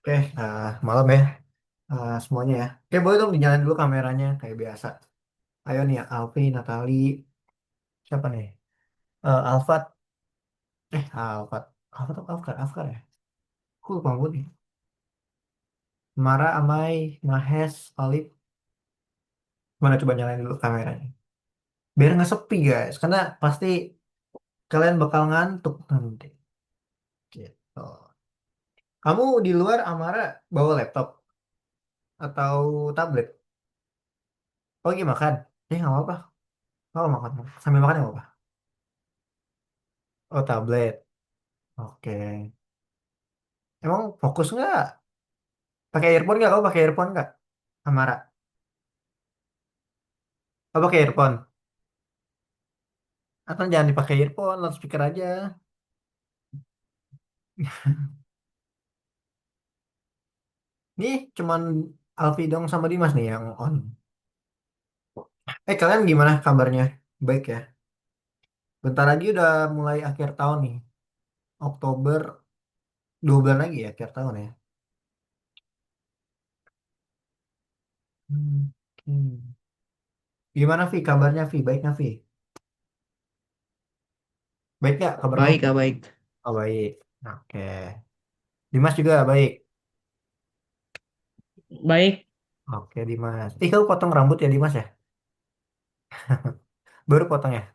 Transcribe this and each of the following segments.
Oke, malam ya semuanya ya. Oke, boleh dong dinyalain dulu kameranya kayak biasa. Ayo nih ya, Alfi, Natali, siapa nih? Alfat, Alfat, Alfat atau Afkar, Afkar ya? Aku lupa banget nih. Mara, Amai, Mahes, Alif, mana coba nyalain dulu kameranya. Biar nggak sepi guys, karena pasti kalian bakal ngantuk nanti. Gitu. Kamu di luar Amara bawa laptop atau tablet? Oh iya makan. Nggak apa-apa. Oh makan. Sambil makan nggak apa-apa. Oh tablet. Oke. Emang fokus nggak? Pakai earphone nggak? Kamu pakai earphone nggak? Amara. Kamu pakai earphone? Atau jangan dipakai earphone, loudspeaker aja. Nih cuman Alfi dong sama Dimas nih yang on. Kalian gimana kabarnya? Baik ya. Bentar lagi udah mulai akhir tahun nih. Oktober, 2 bulan lagi ya akhir tahun ya. Hmm. Gimana Vi kabarnya Vi? Baik nggak Vi? Baik nggak kabar kamu? Baik, Kak, baik. Oh baik. Oke. Dimas juga baik. Baik, Oke Dimas. Kamu potong rambut ya Dimas ya? Baru potong ya?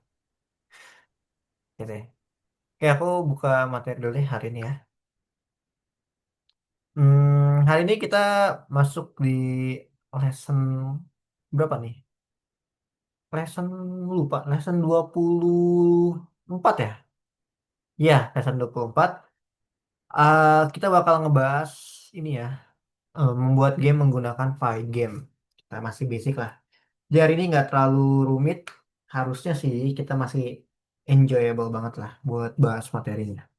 Oke deh. Oke aku buka materi dulu deh hari ini ya. Hari ini kita masuk di lesson berapa nih? Lesson lupa, lesson 24 ya? Iya, lesson 24. Kita bakal ngebahas ini ya, membuat game menggunakan file game. Kita masih basic lah. Jadi hari ini nggak terlalu rumit, harusnya sih kita masih enjoyable banget lah buat bahas materinya.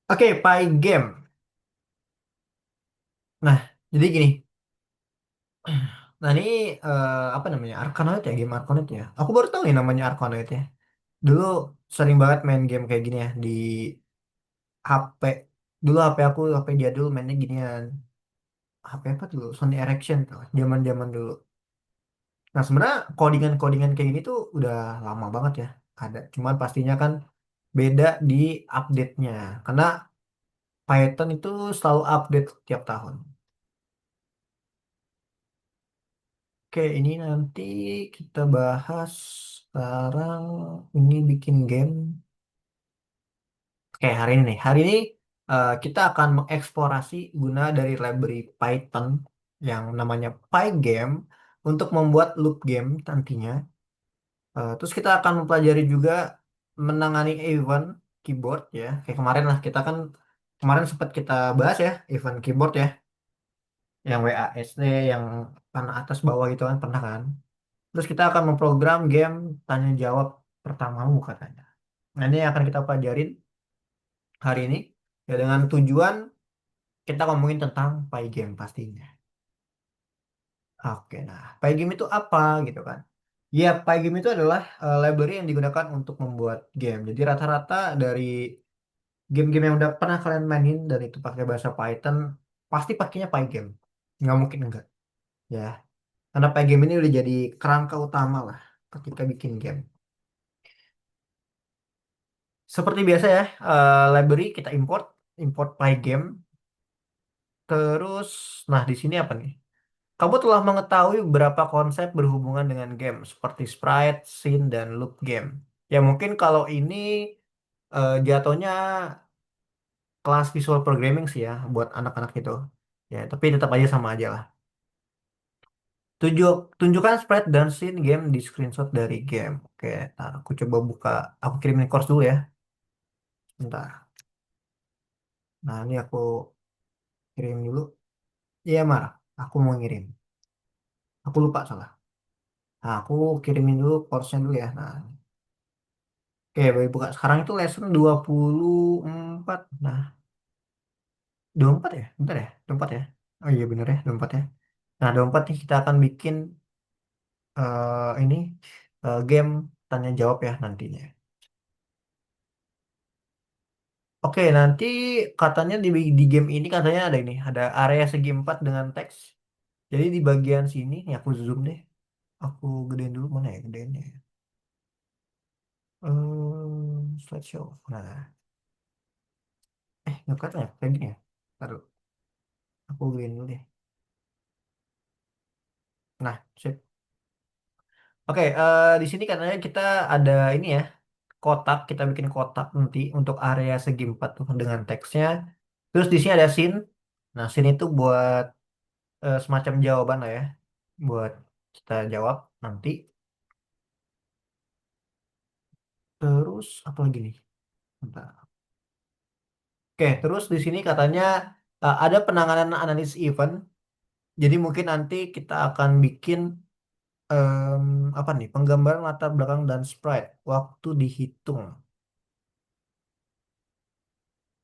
Oke, file game. Nah, jadi gini. Nah ini apa namanya? Arkanoid ya, game Arkanoid ya. Aku baru tahu nih namanya Arkanoid ya. Dulu sering banget main game kayak gini ya di HP. Dulu HP aku HP jadul mainnya ginian. HP apa dulu? Sony Ericsson tuh, zaman-zaman dulu. Nah sebenarnya codingan-codingan kayak gini tuh udah lama banget ya. Ada. Cuman pastinya kan beda di update-nya. Karena Python itu selalu update tiap tahun. Oke, ini nanti kita bahas sekarang ini bikin game. Oke, hari ini nih. Hari ini kita akan mengeksplorasi guna dari library Python yang namanya Pygame untuk membuat loop game nantinya. Terus kita akan mempelajari juga menangani event keyboard ya. Kayak kemarin lah kita kan kemarin sempat kita bahas ya event keyboard ya, yang WASD, yang panah atas bawah itu kan pernah kan. Terus kita akan memprogram game tanya jawab pertamamu katanya. Nah, ini yang akan kita pelajarin hari ini ya dengan tujuan kita ngomongin tentang Pygame pastinya. Oke, nah Pygame itu apa gitu kan? Ya, Pygame itu adalah library yang digunakan untuk membuat game. Jadi rata-rata dari game-game yang udah pernah kalian mainin dan itu pakai bahasa Python, pasti pakainya Pygame. Nggak mungkin enggak, ya. Karena Pygame ini udah jadi kerangka utama lah ketika bikin game. Seperti biasa ya, library kita import, import Pygame. Terus, nah di sini apa nih? Kamu telah mengetahui beberapa konsep berhubungan dengan game, seperti sprite, scene, dan loop game. Ya mungkin kalau ini jatuhnya kelas visual programming sih ya, buat anak-anak itu. Ya, tapi tetap aja sama aja lah. Tunjukkan sprite dan scene game di screenshot dari game. Oke, nah, aku coba buka, aku kirimin course dulu ya. Bentar. Nah, ini aku kirim dulu. Iya, Mar. Aku mau ngirim. Aku lupa salah. Nah, aku kirimin dulu course-nya dulu ya. Nah, oke, baik buka. Sekarang itu lesson 24. Nah, 24 ya? Bentar ya? 24 ya? Oh iya bener ya, 24 ya. Nah, 24 nih kita akan bikin ini game tanya jawab ya nantinya. Oke, nanti katanya di game ini katanya ada ini, ada area segi empat dengan teks. Jadi di bagian sini, nih aku zoom deh. Aku gedein dulu mana ya gedenya. Slideshow. Nah, nggak kelihatan ya kayak gini ya. Taruh, aku gedein dulu deh. Nah, sip. Oke, di sini katanya kita ada ini ya, kotak. Kita bikin kotak nanti untuk area segi empat tuh dengan teksnya. Terus di sini ada scene. Nah, scene itu buat semacam jawaban lah ya, buat kita jawab nanti. Terus apa lagi nih? Bentar. Oke, terus di sini katanya ada penanganan analisis event. Jadi mungkin nanti kita akan bikin apa nih? Penggambaran latar belakang dan sprite waktu dihitung.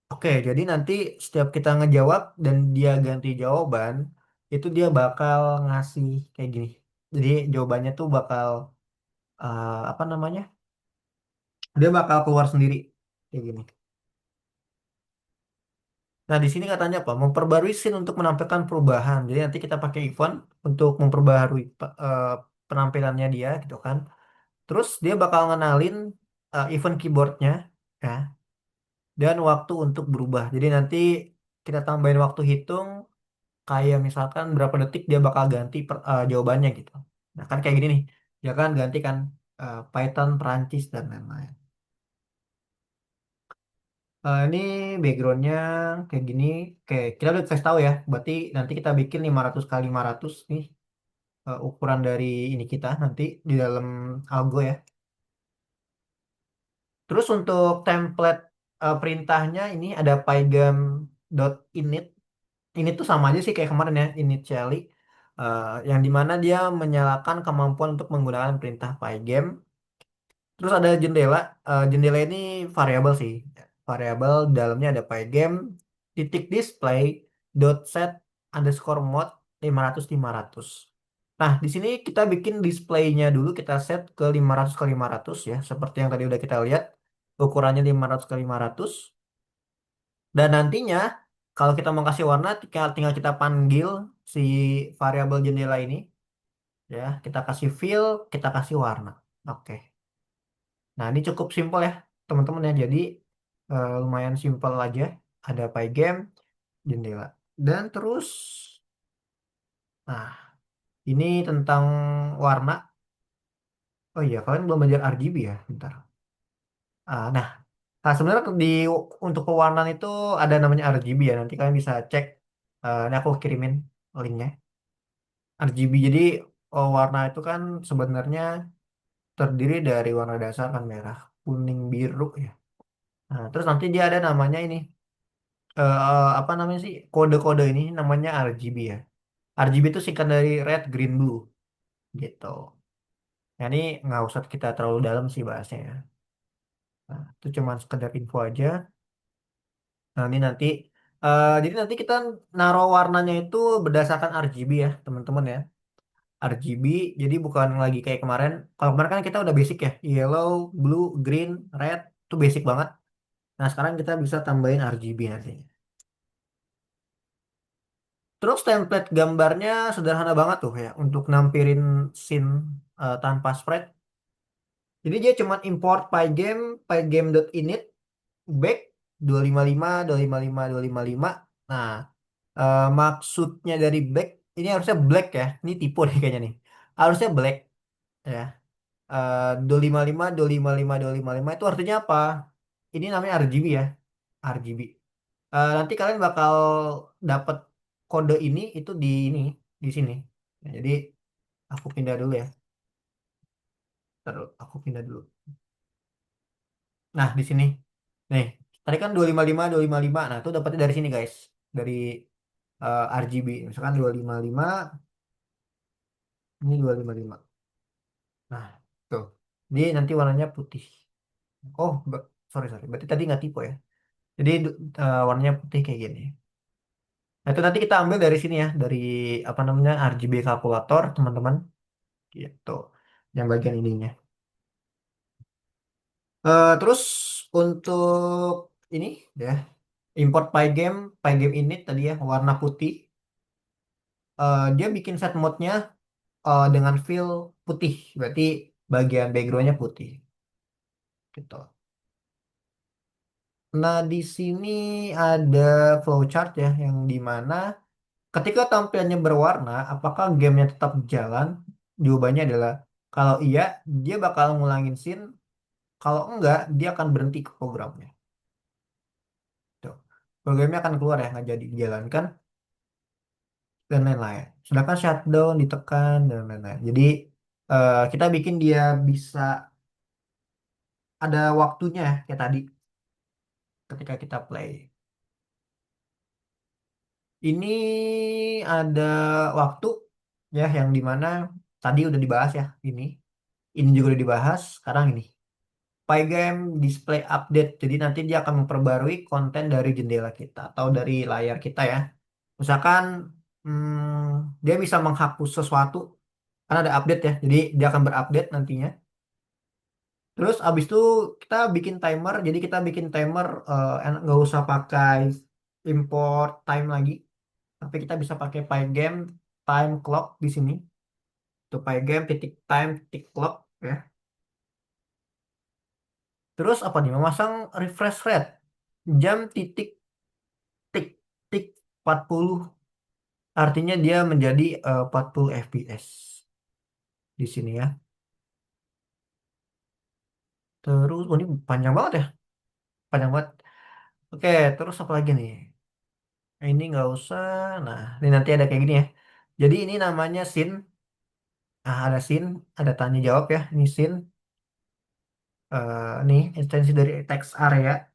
Oke, jadi nanti setiap kita ngejawab dan dia ganti jawaban, itu dia bakal ngasih kayak gini. Jadi jawabannya tuh bakal apa namanya? Dia bakal keluar sendiri kayak gini. Nah, di sini katanya apa? Memperbarui scene untuk menampilkan perubahan. Jadi nanti kita pakai event untuk memperbarui penampilannya dia gitu kan. Terus dia bakal ngenalin event keyboardnya ya dan waktu untuk berubah. Jadi nanti kita tambahin waktu hitung kayak misalkan berapa detik dia bakal ganti jawabannya gitu. Nah, kan kayak gini nih. Ya kan ganti kan Python, Perancis dan lain-lain. Ini backgroundnya kayak gini. Oke, kita udah kasih tahu ya. Berarti nanti kita bikin 500 kali 500 nih ukuran dari ini kita nanti di dalam algo ya. Terus untuk template perintahnya ini ada pygam.init. Ini tuh sama aja sih kayak kemarin ya, initially. Yang dimana dia menyalakan kemampuan untuk menggunakan perintah pygam. Terus ada jendela. Jendela ini variabel sih. Variabel dalamnya ada pygam titik display dot set underscore mode 500 500. Nah, di sini kita bikin displaynya dulu kita set ke 500 ke 500 ya, seperti yang tadi udah kita lihat. Ukurannya 500 ke 500. Dan nantinya kalau kita mau kasih warna tinggal tinggal kita panggil si variabel jendela ini ya, kita kasih fill, kita kasih warna. Oke. Nah, ini cukup simpel ya, teman-teman ya. Jadi lumayan simpel aja. Ada pygam, jendela. Dan terus, nah, ini tentang warna. Oh iya, kalian belum belajar RGB ya? Bentar. Nah, sebenarnya untuk pewarnaan itu ada namanya RGB ya. Nanti kalian bisa cek. Ini aku kirimin linknya. RGB. Jadi warna itu kan sebenarnya terdiri dari warna dasar kan merah, kuning, biru ya. Nah, terus nanti dia ada namanya ini. Apa namanya sih? Kode-kode ini namanya RGB ya. RGB itu singkat dari red, green, blue gitu. Nah, ini nggak usah kita terlalu dalam sih bahasnya ya. Nah, itu cuma sekedar info aja. Nah, ini nanti jadi nanti kita naruh warnanya itu berdasarkan RGB ya, teman-teman ya. RGB, jadi bukan lagi kayak kemarin. Kalau kemarin kan kita udah basic ya, yellow, blue, green, red, itu basic banget. Nah, sekarang kita bisa tambahin RGB nantinya. Terus template gambarnya sederhana banget tuh ya, untuk nampilin scene tanpa sprite. Jadi dia cuma import pygame, pygame.init, back 255, 255, 255. Nah, maksudnya dari black ini harusnya black ya. Ini tipe nih kayaknya nih. Harusnya black ya. 255 255 255 itu artinya apa? Ini namanya RGB ya. RGB. Nanti kalian bakal dapat kode ini di sini. Nah, jadi aku pindah dulu ya. Terus aku pindah dulu. Nah, di sini. Nih, tadi kan 255 255. Nah, itu dapatnya dari sini guys. Dari RGB. Misalkan 255, ini 255. Nah, tuh. Jadi nanti warnanya putih. Oh, sorry sorry. Berarti tadi nggak tipe ya. Jadi warnanya putih kayak gini. Nah, itu nanti kita ambil dari sini ya, dari apa namanya RGB kalkulator, teman-teman. Gitu. Yang bagian ininya. Terus untuk ini ya, import Pygame init tadi ya, warna putih. Dia bikin set mode-nya dengan fill putih, berarti bagian backgroundnya putih gitu. Nah, di sini ada flowchart ya, yang dimana ketika tampilannya berwarna, apakah gamenya tetap jalan? Jawabannya adalah kalau iya, dia bakal ngulangin scene. Kalau enggak, dia akan berhenti ke programnya. Tuh. Programnya akan keluar ya, nggak jadi dijalankan dan lain-lain. Sedangkan shutdown ditekan dan lain-lain. Jadi kita bikin dia bisa ada waktunya ya, kayak tadi ketika kita play. Ini ada waktu ya yang dimana tadi udah dibahas ya ini. Ini juga udah dibahas. Sekarang ini. Pygame display update. Jadi nanti dia akan memperbarui konten dari jendela kita atau dari layar kita ya. Misalkan dia bisa menghapus sesuatu karena ada update ya. Jadi dia akan berupdate nantinya. Terus abis itu kita bikin timer. Jadi kita bikin timer nggak usah pakai import time lagi. Tapi kita bisa pakai Pygame time clock di sini. Tuh Pygame titik time titik clock ya. Terus apa nih? Memasang refresh rate jam titik tik tik 40, artinya dia menjadi 40 fps di sini ya. Terus oh ini panjang banget ya, panjang banget. Oke, terus apa lagi nih? Ini nggak usah. Nah, ini nanti ada kayak gini ya. Jadi ini namanya scene. Ada scene, ada tanya jawab ya. Ini scene. Nih ekstensi dari text area.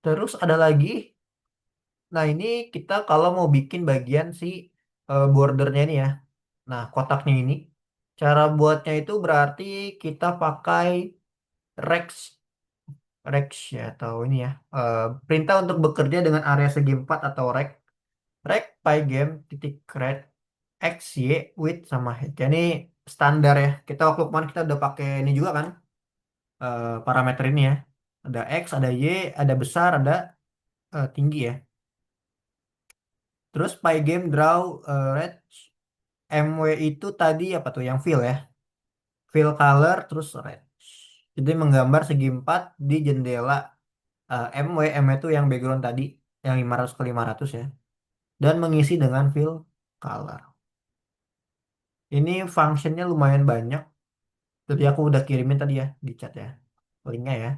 Terus ada lagi. Nah, ini kita kalau mau bikin bagian si bordernya ini ya. Nah, kotaknya ini. Cara buatnya itu berarti kita pakai Rex, Rex ya atau ini ya. Perintah untuk bekerja dengan area segi 4 atau rect. Rect pygame titik create x y width sama height. Jadi standar ya. Kita waktu kemarin kita udah pakai ini juga kan, parameter ini ya. Ada x, ada y, ada besar, ada tinggi ya. Terus pygame draw red MW itu tadi apa tuh yang fill ya. Fill color terus red. Jadi menggambar segi 4 di jendela MW itu yang background tadi yang 500 ke 500 ya. Dan mengisi dengan fill color. Ini functionnya lumayan banyak. Jadi aku udah kirimin tadi ya di chat ya. Linknya ya.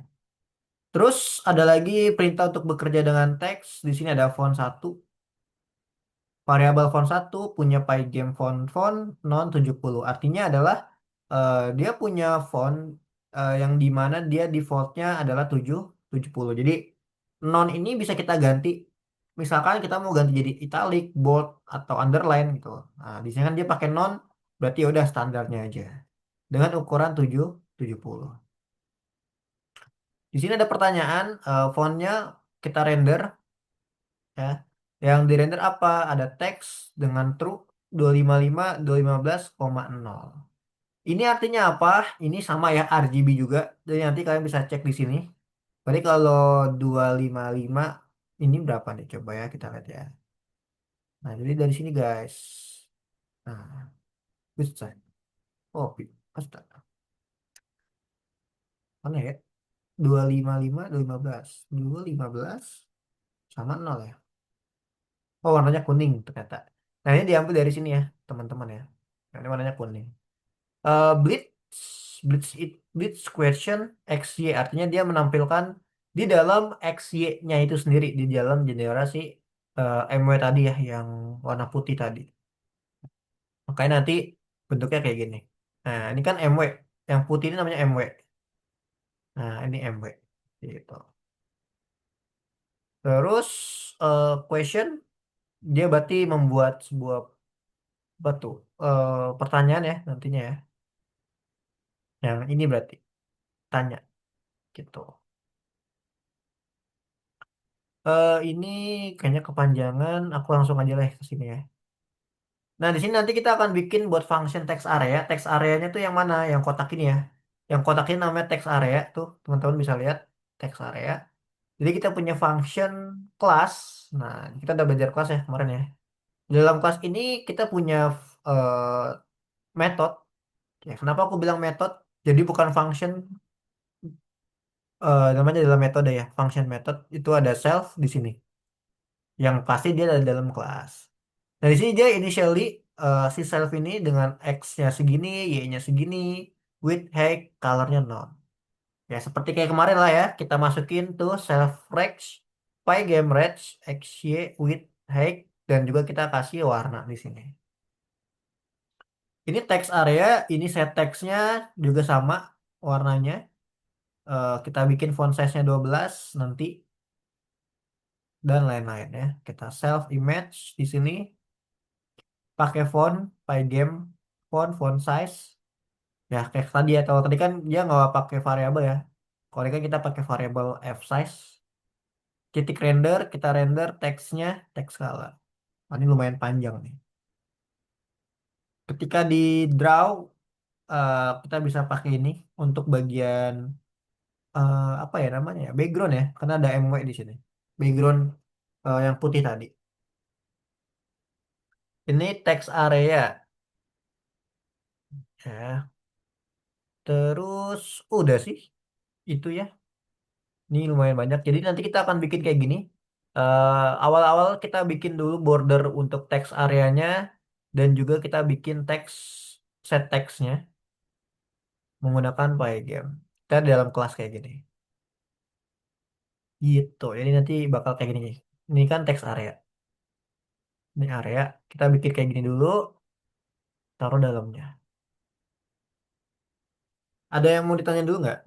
Terus ada lagi perintah untuk bekerja dengan teks. Di sini ada font satu. Variabel font satu punya pygame font non 70. Artinya adalah dia punya font yang dimana dia defaultnya adalah 70. Jadi non ini bisa kita ganti. Misalkan kita mau ganti jadi italic, bold, atau underline gitu. Nah, di sini kan dia pakai non, berarti ya udah standarnya aja. Dengan ukuran 70. Di sini ada pertanyaan, fontnya kita render ya. Yang di render apa? Ada teks dengan true 255 215,0. Ini artinya apa? Ini sama ya RGB juga. Jadi nanti kalian bisa cek di sini. Berarti kalau 255 ini berapa nih? Coba ya kita lihat ya. Nah, jadi dari sini guys. Nah, bisa. Oh, astaga. Mana ya? 255 215. 215 sama 0 ya. Oh, warnanya kuning ternyata. Nah, ini diambil dari sini ya, teman-teman ya. Nah, ini warnanya kuning. Blitz, Blitz question XY artinya dia menampilkan di dalam XY-nya itu sendiri di dalam jendela si MW tadi ya yang warna putih tadi. Makanya nanti bentuknya kayak gini. Nah, ini kan MW. Yang putih ini namanya MW. Nah, ini MW. Gitu. Terus question dia berarti membuat sebuah batu pertanyaan ya nantinya ya. Yang ini berarti tanya gitu. Ini kayaknya kepanjangan. Aku langsung aja lah ke sini ya. Nah, di sini nanti kita akan bikin buat function text area. Text areanya tuh yang mana? Yang kotak ini ya. Yang kotak ini namanya text area tuh, teman-teman bisa lihat text area. Jadi kita punya function kelas. Nah, kita udah belajar kelas ya kemarin ya. Di dalam kelas ini kita punya eh, metode. Ya, kenapa aku bilang metode? Jadi bukan function, namanya adalah metode ya. Function method itu ada self di sini. Yang pasti dia ada di dalam kelas. Nah, di sini dia initially si self ini dengan x-nya segini, y-nya segini, width, height, colornya none. Ya, seperti kayak kemarin lah ya, kita masukin tuh self range, pygame range, xy, width, height, dan juga kita kasih warna di sini. Ini text area, ini set textnya juga sama warnanya. Kita bikin font size-nya 12 nanti dan lain-lain ya. Kita self image di sini pakai font, pygame, font size. Ya, kayak tadi ya. Kalau tadi kan dia nggak pakai variabel ya. Kalau ini kan kita pakai variabel f size. Titik render, kita render teksnya, teks color. Nah, ini lumayan panjang nih. Ketika di draw, kita bisa pakai ini untuk bagian apa ya namanya ya, background ya, karena ada MW di sini. Background yang putih tadi. Ini text area ya. Terus udah sih itu ya. Ini lumayan banyak. Jadi nanti kita akan bikin kayak gini. Awal-awal kita bikin dulu border untuk text areanya dan juga kita bikin teks set teksnya menggunakan Pygame. Kita di dalam kelas kayak gini. Gitu. Jadi nanti bakal kayak gini nih. Ini kan teks area. Ini area. Kita bikin kayak gini dulu, taruh dalamnya. Ada yang mau ditanya dulu nggak?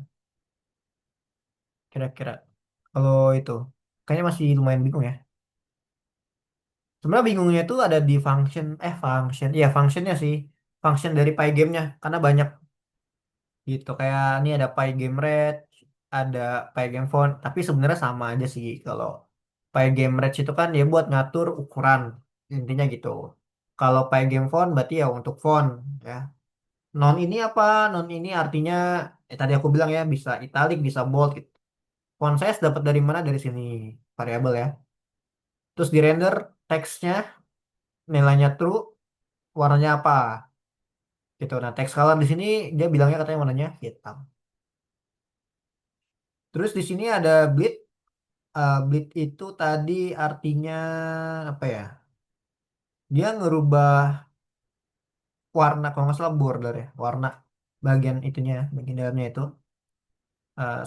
Kira-kira. Kalau itu. Kayaknya masih lumayan bingung ya. Sebenarnya bingungnya itu ada di function. Iya, functionnya sih. Function dari Pygame-nya. Karena banyak gitu. Kayak ini ada Pygame Red, ada Pygame Font. Tapi sebenarnya sama aja sih. Kalau Pygame Red itu kan dia buat ngatur ukuran. Intinya gitu. Kalau Pygame Font berarti ya untuk font ya. Non ini apa? Non ini artinya tadi aku bilang ya bisa italic, bisa bold gitu. Font size dapat dari mana? Dari sini variabel ya. Terus di render teksnya nilainya true, warnanya apa? Gitu. Nah, text color di sini dia bilangnya katanya warnanya hitam. Terus di sini ada bleed. Bleed itu tadi artinya apa ya? Dia ngerubah warna kalau nggak salah border ya, warna bagian itunya, bagian dalamnya itu.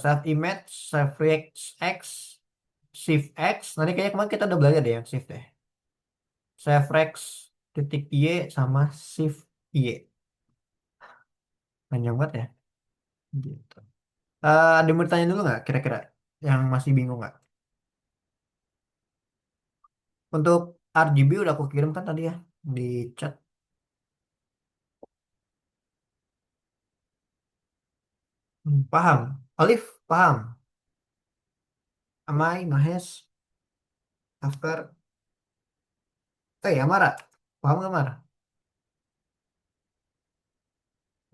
Save image, save X, shift X. Nanti kayaknya kemarin kita udah belajar deh yang shift deh. Save X titik Y sama shift Y. Panjang banget ya. Gitu. Ada yang mau ditanya dulu nggak kira-kira yang masih bingung nggak? Untuk RGB udah aku kirim kan tadi ya di chat. Paham? Alif, paham? Amai, Mahes, Afkar, Amara. Paham nggak, Mara?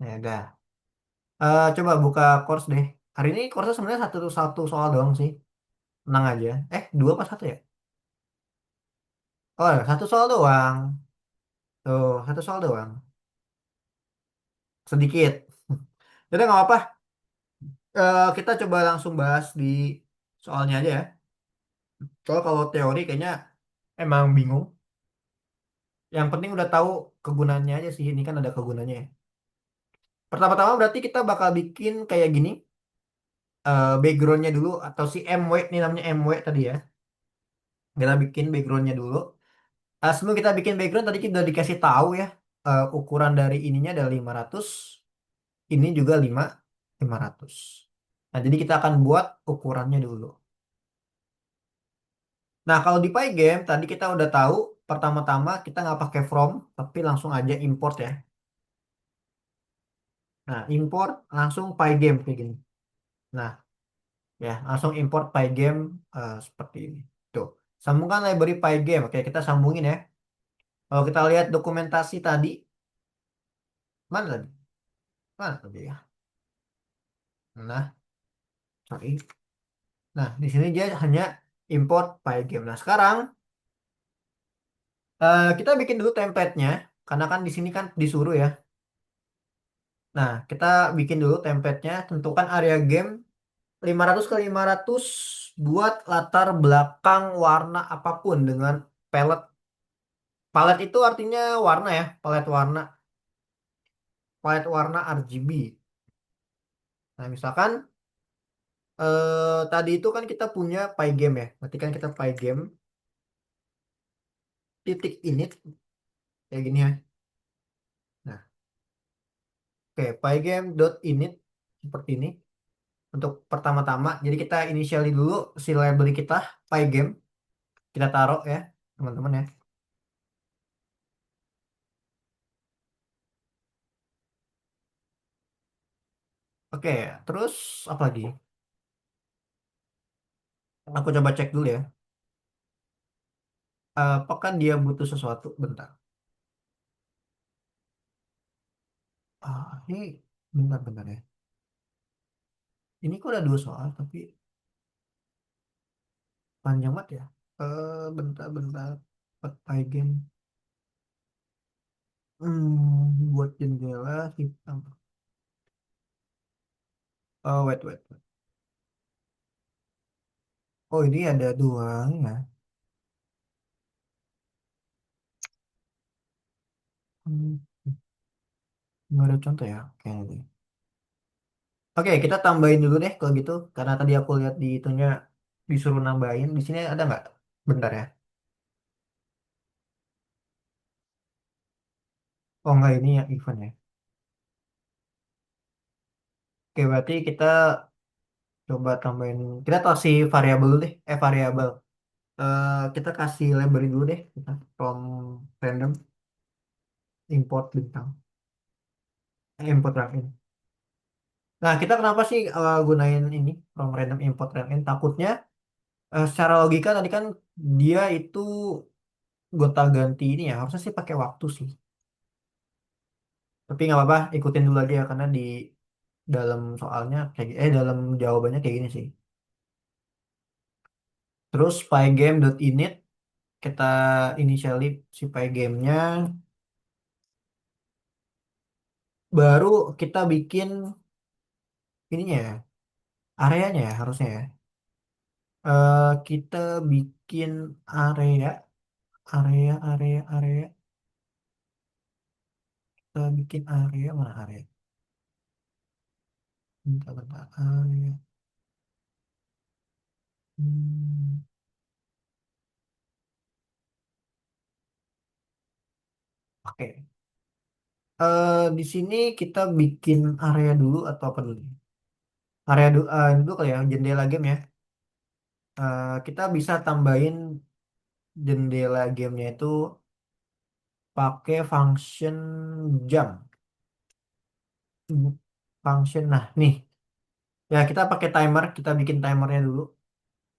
Ya udah. Coba buka course deh. Hari ini course sebenarnya satu soal doang sih. Tenang aja. Dua pas satu ya? Oh, ya, satu soal doang. Tuh, satu soal doang. Sedikit. Jadi nggak apa-apa. Kita coba langsung bahas di soalnya aja ya. Soal kalau teori kayaknya emang bingung. Yang penting udah tahu kegunaannya aja sih. Ini kan ada kegunaannya ya. Pertama-tama berarti kita bakal bikin kayak gini. Backgroundnya dulu atau si MW ini namanya MW tadi ya. Kita bikin backgroundnya dulu. Sebelum kita bikin background tadi kita udah dikasih tahu ya. Ukuran dari ininya ada 500. Ini juga 500. Nah, jadi kita akan buat ukurannya dulu. Nah, kalau di Pygame tadi kita udah tahu pertama-tama kita nggak pakai from tapi langsung aja import ya. Nah, import langsung Pygame kayak gini. Nah, ya langsung import Pygame seperti ini. Tuh, sambungkan library Pygame. Oke, kita sambungin ya. Kalau kita lihat dokumentasi tadi, mana tadi? Mana tadi ya? Nah, sorry. Nah, di sini dia hanya import Pygame. Nah, sekarang kita bikin dulu template-nya, karena kan di sini kan disuruh ya. Nah, kita bikin dulu template-nya, tentukan area game 500 ke 500 buat latar belakang warna apapun dengan palette. Palette itu artinya warna ya, palette warna RGB. Nah, misalkan tadi itu kan kita punya Pygame ya. Berarti kan kita Pygame titik init kayak gini ya. Nah, oke, pygame.init seperti ini untuk pertama-tama. Jadi kita initiali dulu si library kita pygame, kita taruh ya, teman-teman ya. Oke, terus apa lagi? Aku coba cek dulu ya. Apakah dia butuh sesuatu? Bentar. Ini bentar-bentar ya. Ini kok ada dua soal tapi panjang banget ya. Bentar-bentar. Pygame. Buat jendela hitam. Oh, wait. Oh, ini ada dua ya. Hmm, nggak ada contoh ya. Oke. Oke, kita tambahin dulu deh kalau gitu. Karena tadi aku lihat di itunya disuruh nambahin. Di sini ada nggak? Bentar ya. Oh nggak, ini yang event ya. Oke, berarti kita coba tambahin. Kita kasih variabel dulu deh. Variabel. Kita kasih library dulu deh. Kita from random import bintang. Import random. Nah, kita kenapa sih gunain ini from random import random? Takutnya secara logika tadi kan dia itu gonta-ganti ini ya. Harusnya sih pakai waktu sih. Tapi nggak apa-apa, ikutin dulu aja ya karena di dalam soalnya dalam jawabannya kayak gini sih. Terus pygame.init kita initially si pygamenya, baru kita bikin ininya ya, areanya ya harusnya ya. Kita bikin area, area. Kita bikin area mana area? Bentar, area. Hmm, oke. Di sini kita bikin area dulu atau apa dulu? Area dulu kali ya, jendela game ya. Kita bisa tambahin jendela gamenya itu pakai function jam. Function, nah nih, ya kita pakai timer, kita bikin timernya dulu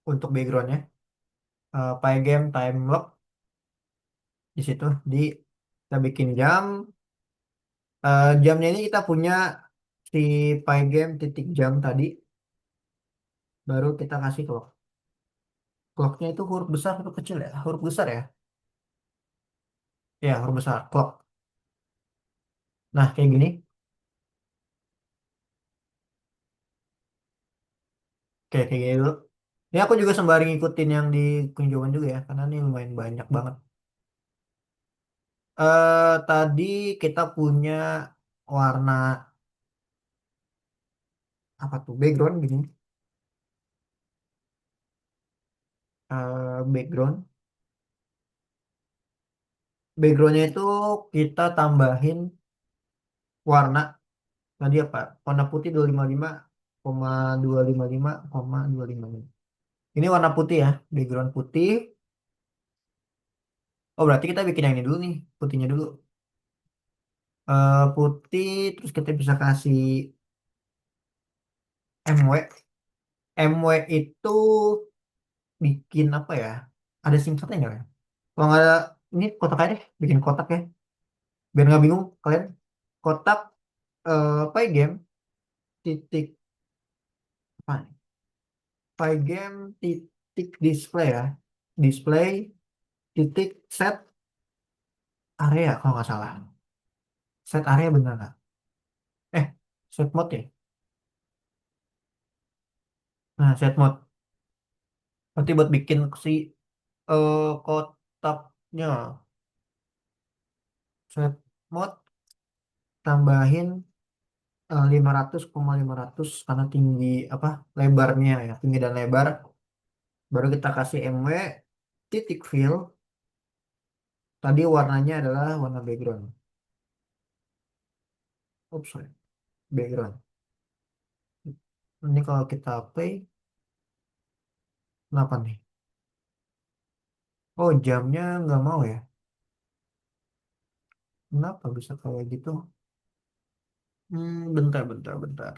untuk backgroundnya. Pygame time lock di situ, di kita bikin jam. Jamnya ini kita punya si pygame titik jam tadi, baru kita kasih clock. Clocknya itu huruf besar, huruf kecil ya, huruf besar ya, ya huruf besar clock. Nah kayak gini, kayak gini dulu. Ini aku juga sembari ngikutin yang di kunjungan juga ya, karena ini lumayan banyak banget. Tadi kita punya warna apa tuh? Background gini. Background. Backgroundnya itu kita tambahin warna. Tadi apa? Warna putih 255,255,255. Ini warna putih ya. Background putih. Oh berarti kita bikin yang ini dulu nih. Putihnya dulu. Putih. Terus kita bisa kasih MW. MW itu bikin apa ya? Ada singkatnya nggak ya? Kalau nggak ada, ini kotak aja deh, bikin kotak ya, biar nggak bingung kalian. Kotak apa ya game titik. Apa nih? Pygame titik display ya. Display titik set area kalau nggak salah. Set area bener nggak? Set mode ya. Nah, set mode. Berarti buat bikin si kotaknya. Set mode tambahin 500,500 karena tinggi apa lebarnya ya, tinggi dan lebar. Baru kita kasih MW titik fill. Tadi warnanya adalah warna background. Oops, sorry. Background. Ini kalau kita play, kenapa nih? Oh, jamnya nggak mau ya? Kenapa bisa kayak gitu? Bentar, bentar, bentar.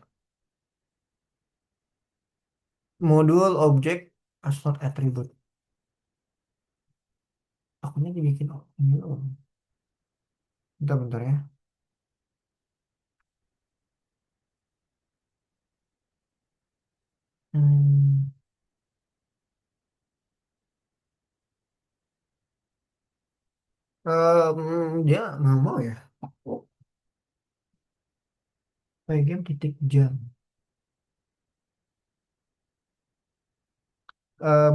Modul objek as not attribute. Akunya dibikin ini. Bentar, bentar ya. Hmm, dia nggak mau ya. Play game titik jam.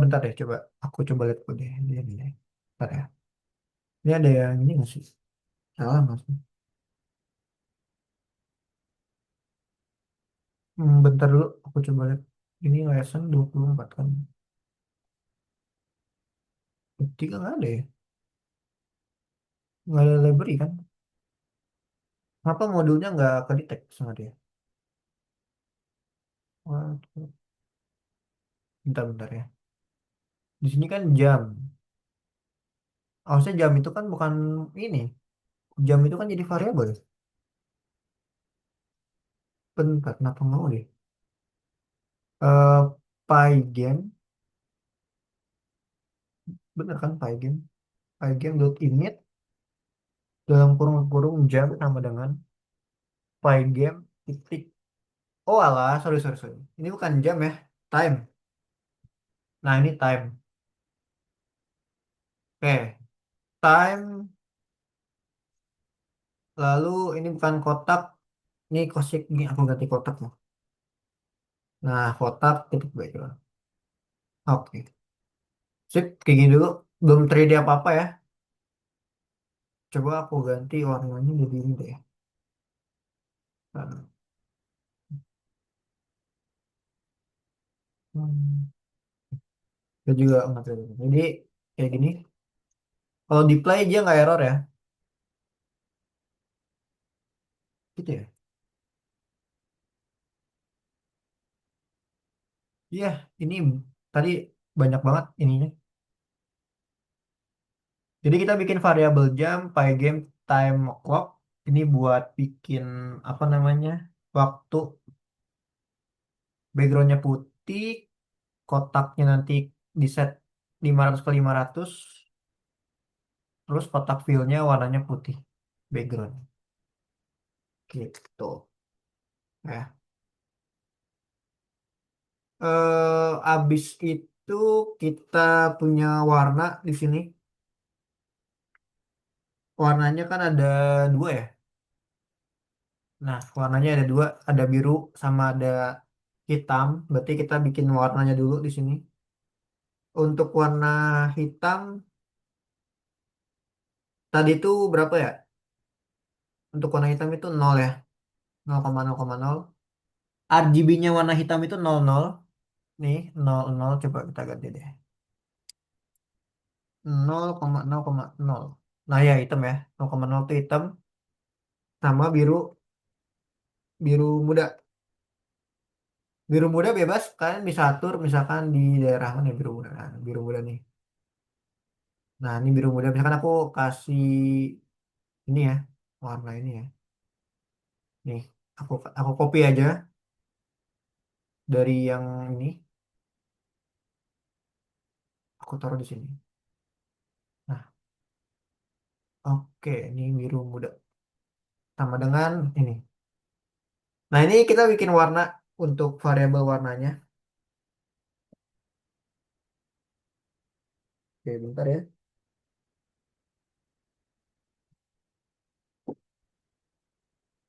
Bentar deh, coba. Aku coba lihat kode dia nih. Bentar ya. Ini ada yang ini nggak sih? Salah nggak sih? Bentar dulu, aku coba lihat. Ini lesson 24 kan. Tiga nggak ada ya? Nggak ada library kan? Kenapa modulnya nggak kedetek sama dia? Waduh. Bentar, bentar ya. Di sini kan jam. Harusnya jam itu kan bukan ini. Jam itu kan jadi variabel. Bentar, kenapa mau deh? Pygame, bener kan Pygame? Pygame dot init dalam kurung-kurung jam sama dengan Pygame titik. Oh alah, sorry, sorry, sorry. Ini bukan jam ya, time. Nah ini time. Oke, time. Lalu ini bukan kotak. Ini kosik, ini aku ganti kotak loh. Nah, kotak titik background. Oke, sip, kayak gini dulu. Belum 3D apa-apa ya. Coba aku ganti warnanya jadi ini deh. Nah, hmm, dia juga nggak terlalu. Jadi kayak gini. Kalau di play dia nggak error ya. Gitu ya. Iya, ini tadi banyak banget ininya. Jadi kita bikin variabel jam, pygame time clock. Ini buat bikin apa namanya? Waktu backgroundnya putih, kotaknya nanti di set 500 ke 500, terus kotak fillnya warnanya putih background. Gitu. Ya. Abis itu kita punya warna di sini. Warnanya kan ada dua ya. Nah, warnanya ada dua, ada biru sama ada hitam. Berarti kita bikin warnanya dulu di sini. Untuk warna hitam tadi itu berapa ya? Untuk warna hitam itu nol ya, 0,0,0. RGB-nya warna hitam itu 00. Nih, 00 coba kita ganti deh. 0,0,0. Nah, ya hitam ya. 0,0 itu hitam sama biru biru muda. Biru muda bebas kalian bisa atur misalkan di daerah mana ya biru muda. Nah, biru muda nih. Nah, ini biru muda misalkan aku kasih ini ya, warna ini ya. Nih, aku copy aja dari yang ini, aku taruh di sini. Nah, oke, ini biru muda sama dengan ini. Nah, ini kita bikin warna. untuk variabel warnanya. Oke, bentar ya.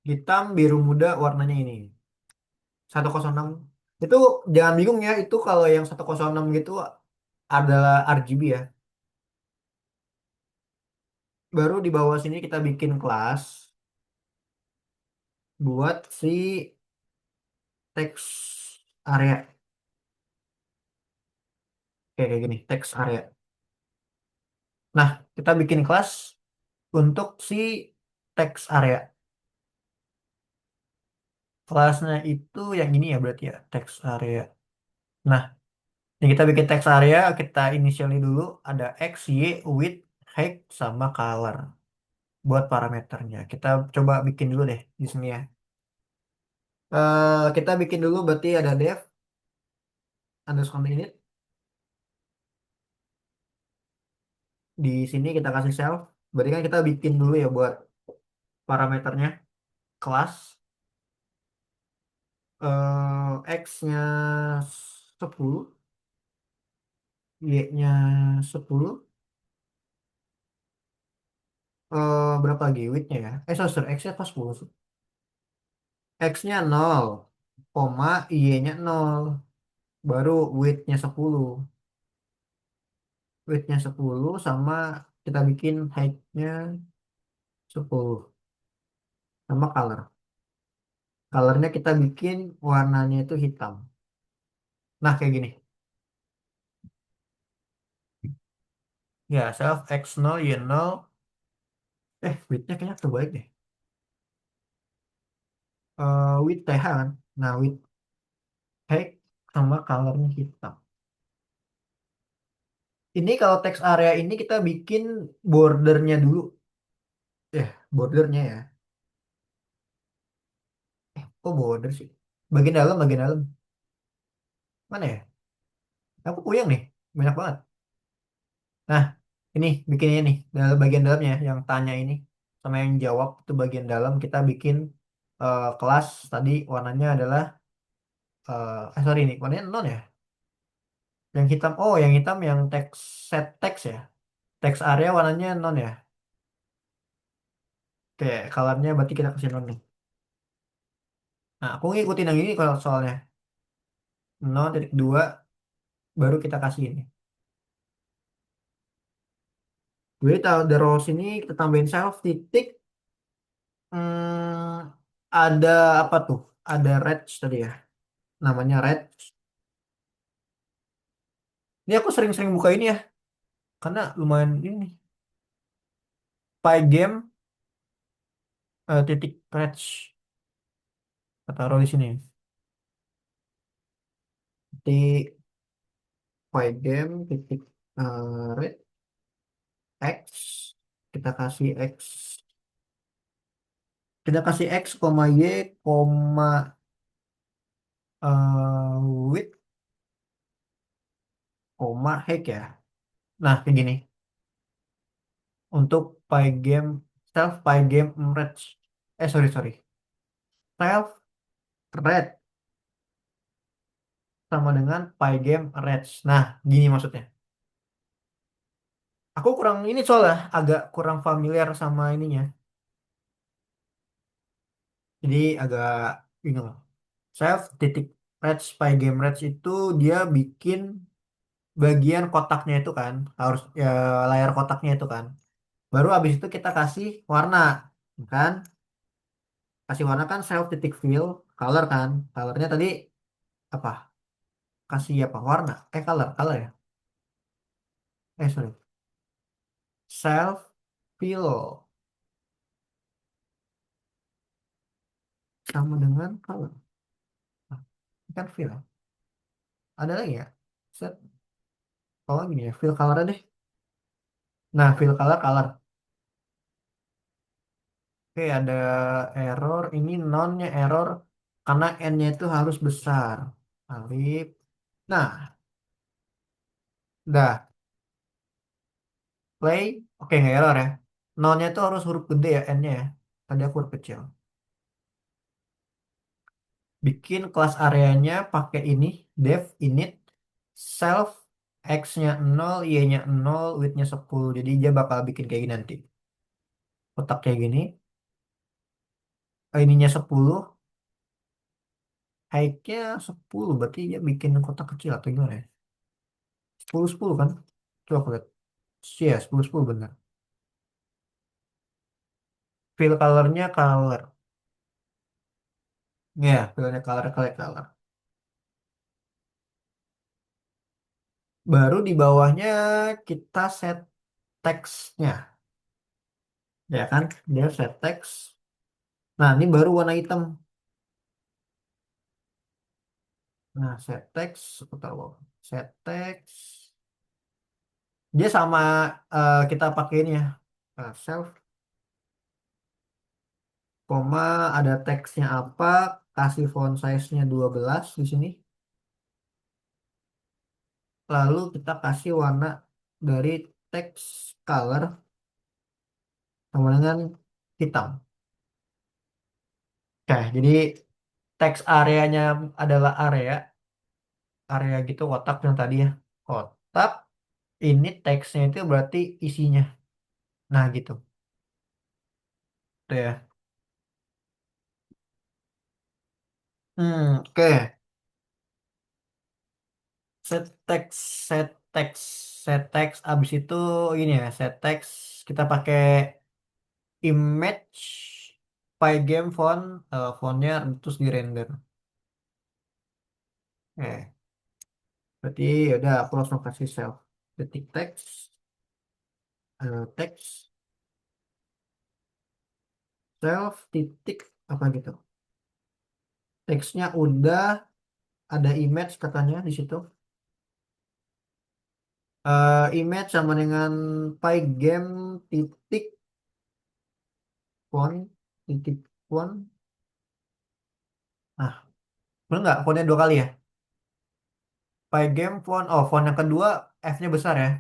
Hitam, biru muda warnanya ini. 106. Itu jangan bingung ya, itu kalau yang 106 gitu adalah RGB ya. Baru di bawah sini kita bikin kelas buat si teks area. Kayak gini, teks area. Nah, kita bikin kelas untuk si teks area. Kelasnya itu yang ini ya berarti ya, teks area. Nah, ini kita bikin teks area, kita initialnya dulu ada X, Y, width, height, sama color buat parameternya. Kita coba bikin dulu deh di sini ya. Kita bikin dulu berarti ada def underscore init. Di sini kita kasih self. Berarti kan kita bikin dulu ya buat parameternya. Kelas X-nya 10, Y-nya 10, berapa lagi width-nya ya? Sorry, sorry, X-nya pas 10. X-nya 0, koma, Y-nya 0. Baru width-nya 10. Width-nya 10 sama kita bikin height-nya 10. Sama color. Colornya kita bikin warnanya itu hitam. Nah, kayak gini. Ya, self X 0, Y 0. Width-nya kayaknya terbaik deh. Width TH kan. Nah, width height sama colornya hitam. Ini kalau text area ini kita bikin bordernya dulu. Bordernya ya. Kok border sih? Bagian dalam, bagian dalam. Mana ya? Aku puyeng nih. Banyak banget. Nah, ini bikinnya nih. Dalam bagian dalamnya yang tanya ini. Sama yang jawab itu bagian dalam. Kita bikin kelas tadi warnanya adalah sorry nih. Warnanya non ya? Yang hitam. Oh, yang hitam yang text set text ya. Text area warnanya non ya. Oke, colornya berarti kita kasih non nih. Nah, aku ngikutin yang ini kalau soalnya. 0,2 baru kita kasih ini. Jadi tahu the rows ini kita tambahin self titik. Hmm, ada apa tuh? Ada red tadi ya. Namanya red. Ini aku sering-sering buka ini ya. Karena lumayan ini. Pygame titik red. Kita taruh di sini. Titik pygame titik red x. Kita kasih x. Kita kasih x, koma y, koma width, koma height ya. Nah, kayak gini. Untuk pygame self pygame red. Sorry sorry. Self red sama dengan pygame reds. Nah, gini maksudnya. Aku kurang ini soalnya agak kurang familiar sama ininya. Jadi agak bingung. Self titik reds pygame reds itu dia bikin bagian kotaknya itu kan harus ya, layar kotaknya itu kan. Baru abis itu kita kasih warna, kan? Kasih warna kan self titik fill color kan. Colornya tadi apa? Kasih apa? Warna. Color, color ya. Sorry. Self fill sama dengan color. Nah, ini kan fill. Ada lagi ya? Set. Oh gini ya, fill color deh. Nah, fill color, color. Oke, ada error. Ini nonnya error karena n-nya itu harus besar. Alif. Nah, dah. Play. Oke, nggak error ya. Nonnya itu harus huruf gede ya, n-nya ya. Tadi aku huruf kecil. Bikin kelas areanya pakai ini, dev init self x-nya 0, y-nya 0, width-nya 10. Jadi dia bakal bikin kayak gini nanti. Kotak kayak gini, ininya 10, height-nya 10. Berarti dia bikin kotak kecil atau gimana ya? 10 10 kan? Coba aku lihat. Iya, 10 10 benar. Fill color-nya color. Ya, fill-nya color, color. Baru di bawahnya kita set text-nya. Ya kan? Dia set text. Nah, ini baru warna hitam. Nah, set text, sebentar, Bang. Set text. Dia sama kita pakai ini ya. Self, koma, ada teksnya apa, kasih font size-nya 12 di sini. Lalu kita kasih warna dari text color sama dengan hitam. Oke, jadi teks areanya adalah area gitu kotak yang tadi ya. Kotak, ini teksnya itu berarti isinya. Nah, gitu. Tuh ya. Oke. Set text, set text, set text. Abis itu ini ya, set text. Kita pakai image pygame font, fontnya terus di render. Berarti ya udah aku langsung kasih self detik text, text, self titik apa gitu. Teksnya udah ada image katanya di situ. Image sama dengan pygame titik font, titik font. Nah, bener nggak fontnya dua kali ya? Pygame font, oh font yang kedua F-nya besar ya.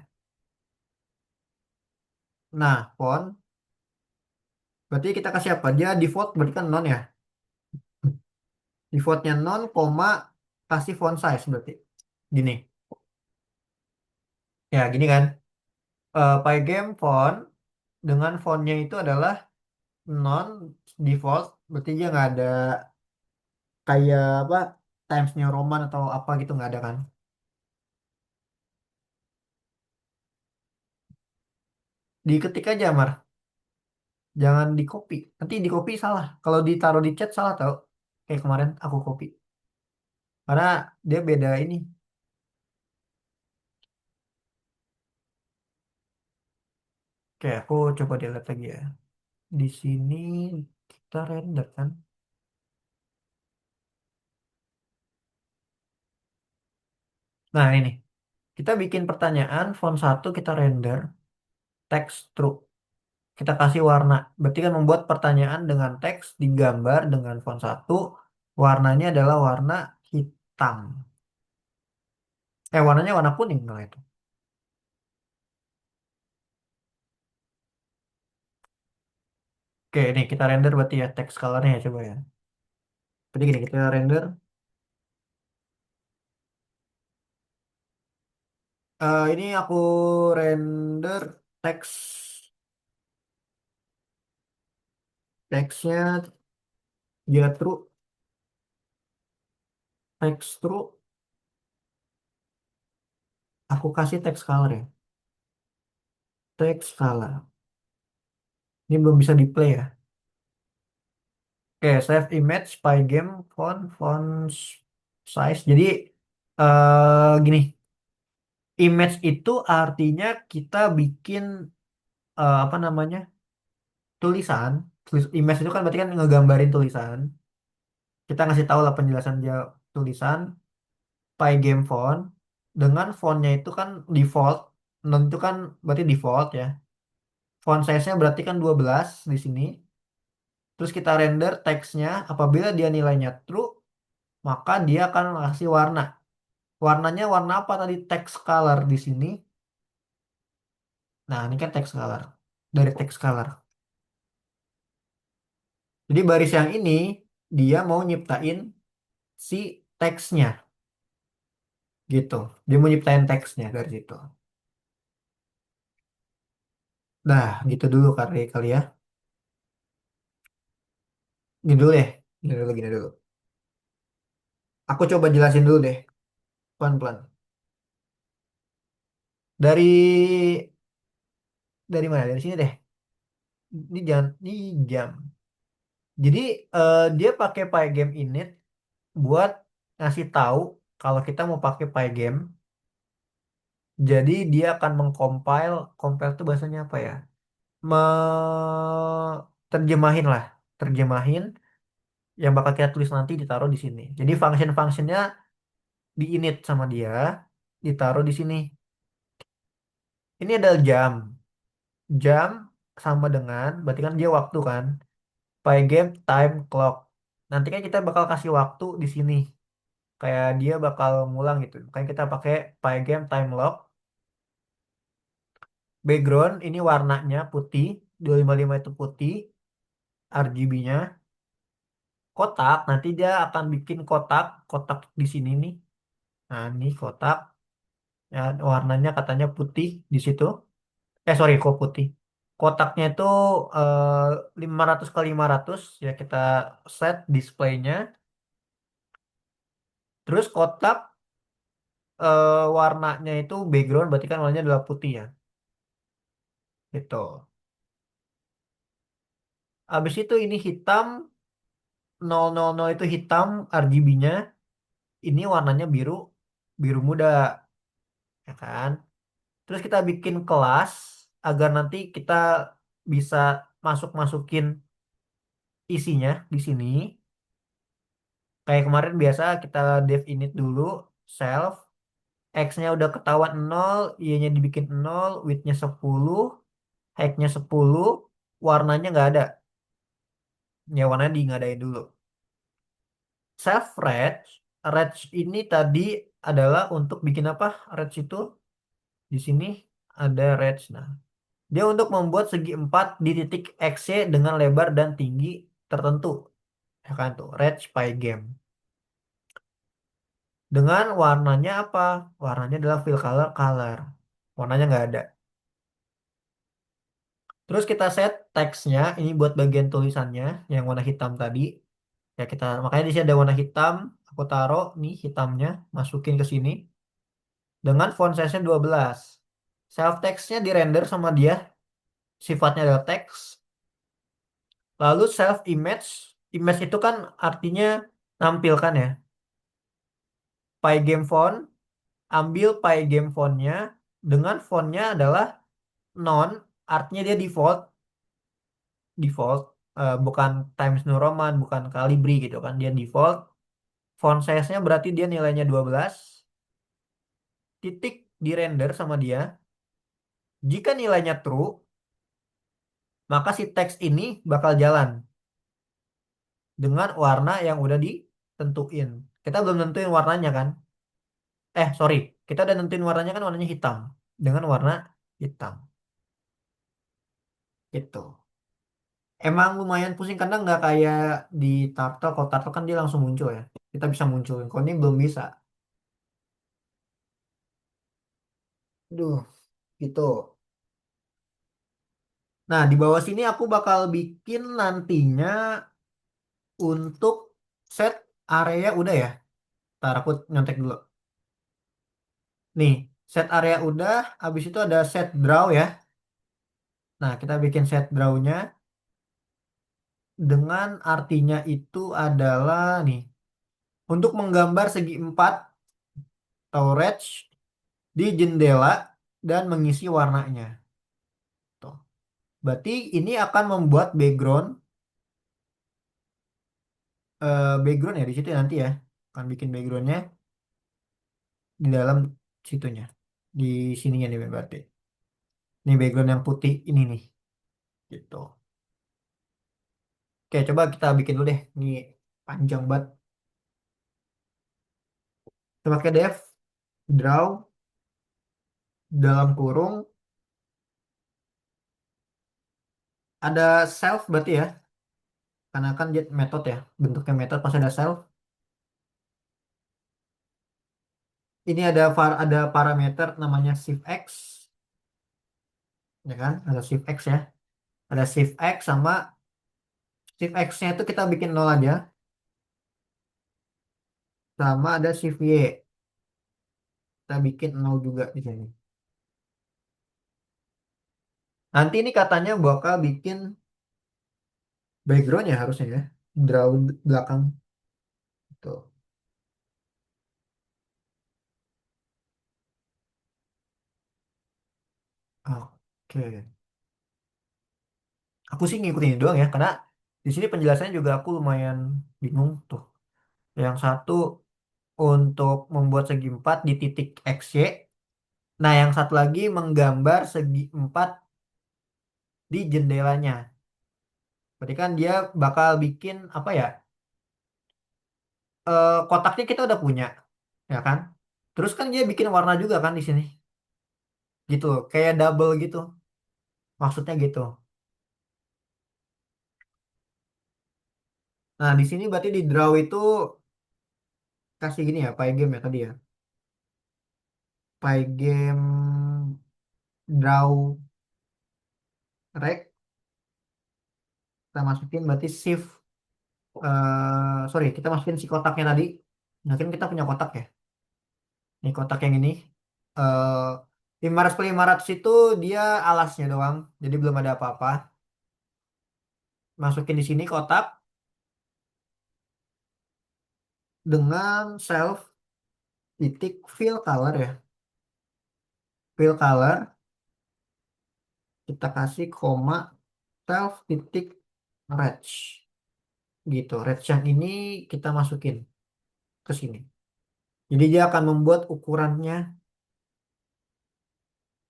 Nah, font, berarti kita kasih apa? Dia default berarti kan non ya. Defaultnya non, koma, kasih font size berarti. Gini, ya gini kan. Pygame font dengan fontnya itu adalah non default, berarti dia nggak ada kayak apa Times New Roman atau apa gitu nggak ada kan. Diketik aja Mar, jangan di copy. Nanti di copy salah. Kalau ditaruh di chat salah tau. Kayak kemarin aku copy. Karena dia beda ini. Oke, aku coba dilihat lagi ya. Di sini kita render kan. Nah ini, kita bikin pertanyaan, font satu kita render, text true. Kita kasih warna. Berarti kan membuat pertanyaan dengan teks digambar dengan font satu, warnanya adalah warna hitam. Warnanya warna kuning kalau itu. Oke, ini kita render berarti ya text colornya ya coba ya. Berarti gini, kita render. Ini aku render teks teksnya dia true, text true. Aku kasih text color ya. Text color. Ini belum bisa di play ya. Oke, save image, pygame, font size. Jadi gini, image itu artinya kita bikin apa namanya tulisan. Image itu kan berarti kan ngegambarin tulisan. Kita ngasih tahu lah penjelasan dia tulisan. Pygame font dengan fontnya itu kan default. Non itu kan berarti default ya. Font size-nya berarti kan 12 di sini. Terus kita render teksnya. Apabila dia nilainya true, maka dia akan ngasih warna. Warnanya warna apa tadi? Text color di sini. Nah, ini kan text color. Dari text color. Jadi baris yang ini dia mau nyiptain si teksnya gitu. Dia mau nyiptain teksnya dari situ. Nah, gitu dulu kali ya. Gini dulu deh. Gini dulu. Aku coba jelasin dulu deh, pelan-pelan. Dari mana? Dari sini deh. Ini jangan, ini jam. Jadi dia pakai Pygame init buat ngasih tahu kalau kita mau pakai Pygame. Jadi dia akan compile itu bahasanya apa ya? Terjemahin lah, terjemahin yang bakal kita tulis nanti ditaruh di sini. Jadi function-functionnya di init sama dia, ditaruh di sini. Ini adalah jam. Jam sama dengan, berarti kan dia waktu kan. Pygame time clock. Nanti kan kita bakal kasih waktu di sini. Kayak dia bakal ngulang gitu. Makanya kita pakai Pygame time lock. Background ini warnanya putih. 255 itu putih. RGB-nya. Kotak, nanti dia akan bikin kotak di sini nih. Nah, ini kotak. Ya, warnanya katanya putih di situ. Sorry, kok putih. Kotaknya itu 500 kali 500 ya kita set displaynya. Terus kotak warnanya itu background berarti kan warnanya adalah putih ya. Gitu. Habis itu ini hitam 000 itu hitam RGB-nya. Ini warnanya biru, biru muda, ya kan? Terus kita bikin kelas agar nanti kita bisa masukin isinya di sini. Kayak kemarin biasa kita dev init dulu, self, x-nya udah ketahuan 0, y-nya dibikin 0, width-nya 10, height-nya 10, warnanya nggak ada. Ya warnanya di nggak adain dulu. Self range, range ini tadi adalah untuk bikin apa? Range itu di sini ada range. Nah, dia untuk membuat segi 4 di titik X-Y dengan lebar dan tinggi tertentu. Ya kan tuh, range Pygame. Dengan warnanya apa? Warnanya adalah fill color. Warnanya nggak ada. Terus kita set teksnya, ini buat bagian tulisannya yang warna hitam tadi. Ya kita makanya di sini ada warna hitam. Aku taruh nih hitamnya, masukin ke sini dengan font size-nya 12. Self text-nya dirender sama dia, sifatnya adalah teks. Lalu self image, image itu kan artinya nampilkan ya. Pygame font, ambil Pygame fontnya dengan fontnya adalah non, artinya dia default, default, bukan Times New Roman, bukan Calibri gitu kan, dia default. Font size-nya berarti dia nilainya 12, titik di render sama dia. Jika nilainya true, maka si teks ini bakal jalan dengan warna yang udah ditentuin. Kita belum nentuin warnanya kan? Sorry, kita udah nentuin warnanya kan warnanya hitam dengan warna hitam. Gitu. Emang lumayan pusing karena nggak kayak di Turtle. Kalau Turtle kan dia langsung muncul ya. Kita bisa munculin. Kalau ini belum bisa. Duh, gitu. Nah, di bawah sini aku bakal bikin nantinya untuk set area udah ya. Ntar aku nyontek dulu. Nih, set area udah. Habis itu ada set draw ya. Nah, kita bikin set draw-nya dengan artinya itu adalah nih. Untuk menggambar segi 4 storage di jendela dan mengisi warnanya. Tuh. Berarti ini akan membuat background ya di situ ya nanti ya. Akan bikin backgroundnya di dalam situnya. Di sininya nih berarti. Ini background yang putih ini nih. Gitu. Oke, coba kita bikin dulu deh. Ini panjang banget. Kita pakai draw, dalam kurung, ada self berarti ya. Karena kan dia metode ya. Bentuknya metode pas ada self. ini ada parameter namanya shift X, ya kan? Ada shift X ya. Ada shift X sama shift X-nya itu kita bikin nol aja, sama ada shift Y. Kita bikin nol juga di sini. Nanti ini katanya bakal bikin background ya harusnya ya. Draw belakang. Tuh. Oke. Aku sih ngikutin ini doang ya, karena di sini penjelasannya juga aku lumayan bingung tuh. Yang satu untuk membuat segi empat di titik XY. Nah, yang satu lagi menggambar segi empat di jendelanya. Berarti kan dia bakal bikin apa ya? Kotaknya kita udah punya, ya kan? Terus kan dia bikin warna juga kan di sini, gitu. Kayak double gitu. Maksudnya gitu. Nah, di sini berarti di draw itu kasih gini ya, pie game ya tadi ya. Pie game draw rect, kita masukin berarti shift, sorry, kita masukin si kotaknya tadi. Mungkin kita punya kotak ya. Ini kotak yang ini. eh 500 per 500 itu dia alasnya doang. Jadi belum ada apa-apa. Masukin di sini kotak dengan self titik fill color ya. Fill color kita kasih koma self titik range gitu. Range yang ini kita masukin ke sini. Jadi dia akan membuat ukurannya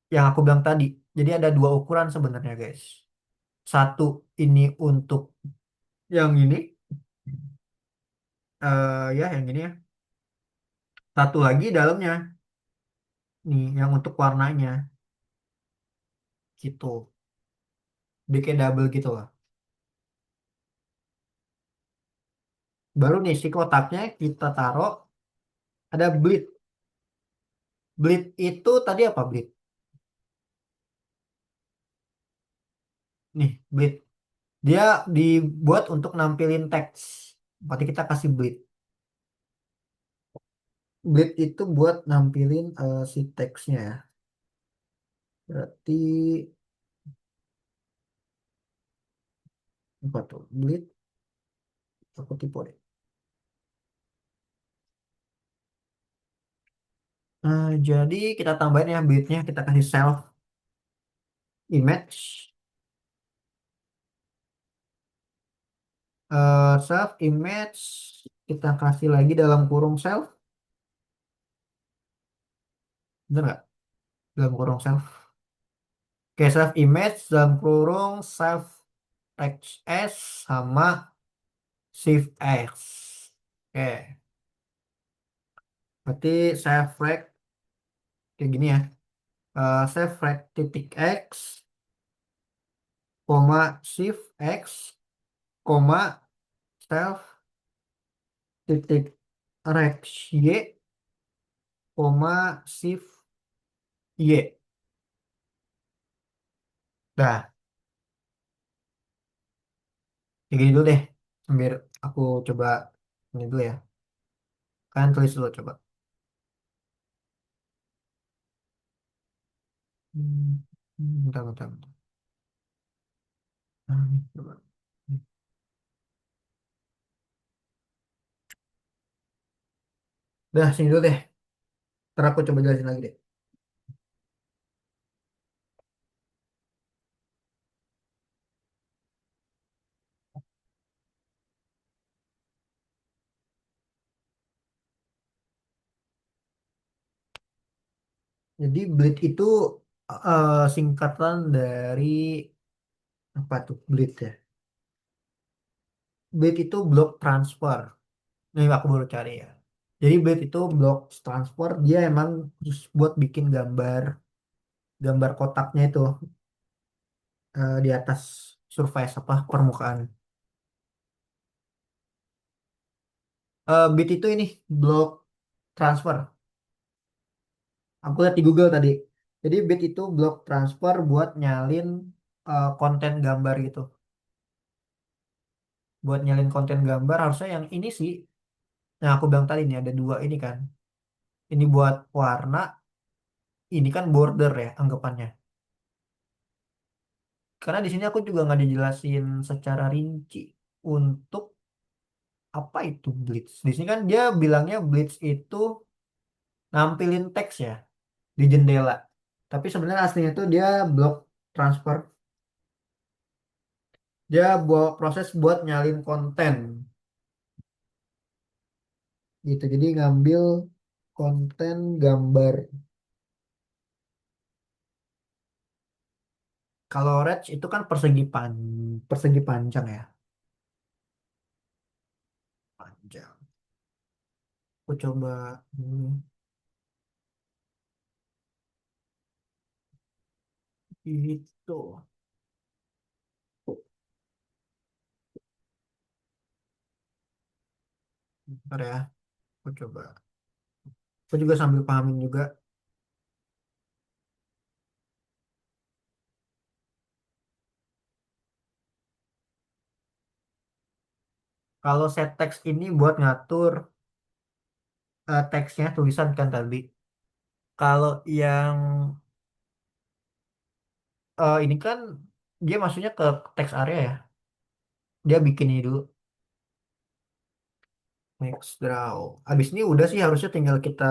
yang aku bilang tadi. Jadi ada dua ukuran sebenarnya guys. Satu ini untuk yang ini, ya yang ini ya. Satu lagi dalamnya nih yang untuk warnanya gitu. Dia kayak double gitu lah. Baru nih si kotaknya kita taruh ada bleed. Bleed itu tadi apa bleed? Nih bleed. Dia dibuat untuk nampilin teks. Berarti kita kasih bleed. Bleed itu buat nampilin si teksnya ya. Berarti apa tuh? Bleed aku tipe deh. Jadi kita tambahin ya bleednya, kita kasih self image. Self image kita kasih lagi dalam kurung self. Bener nggak? Dalam kurung self. Oke, self image dalam kurung self text s sama shift x. Oke, berarti self rect kayak gini ya. Self rect titik x, koma shift x, koma self titik rect y, koma shift y. Dah, kayak gini dulu deh. Sambil aku coba ini dulu ya. Kalian tulis dulu coba. Hmm, bentar, bentar, bentar. Coba. Udah, sini dulu deh. Ntar aku coba jelasin lagi deh. Jadi bleed itu singkatan dari apa tuh bleed ya? Bleed itu block transfer. Nih aku baru cari ya. Jadi bleed itu block transfer. Dia emang khusus buat bikin gambar gambar kotaknya itu di atas surface apa permukaan. Bleed itu ini block transfer. Aku lihat di Google tadi. Jadi bit itu blok transfer buat nyalin konten gambar gitu. Buat nyalin konten gambar harusnya yang ini sih. Yang aku bilang tadi nih ada dua ini kan. Ini buat warna, ini kan border ya anggapannya. Karena di sini aku juga nggak dijelasin secara rinci untuk apa itu Blitz. Di sini kan dia bilangnya Blitz itu nampilin teks ya di jendela. Tapi sebenarnya aslinya itu dia blok transfer. Dia buat proses buat nyalin konten gitu. Jadi ngambil konten gambar. Kalau Reg itu kan persegi panjang ya. Panjang. Aku coba itu. Bentar ya. Aku coba. Aku juga sambil pahamin juga. Kalau set teks ini buat ngatur teksnya tulisan kan tadi. Kalau yang ini kan dia masuknya ke teks area ya. Dia bikin ini dulu. Next draw. Habis ini udah sih harusnya tinggal kita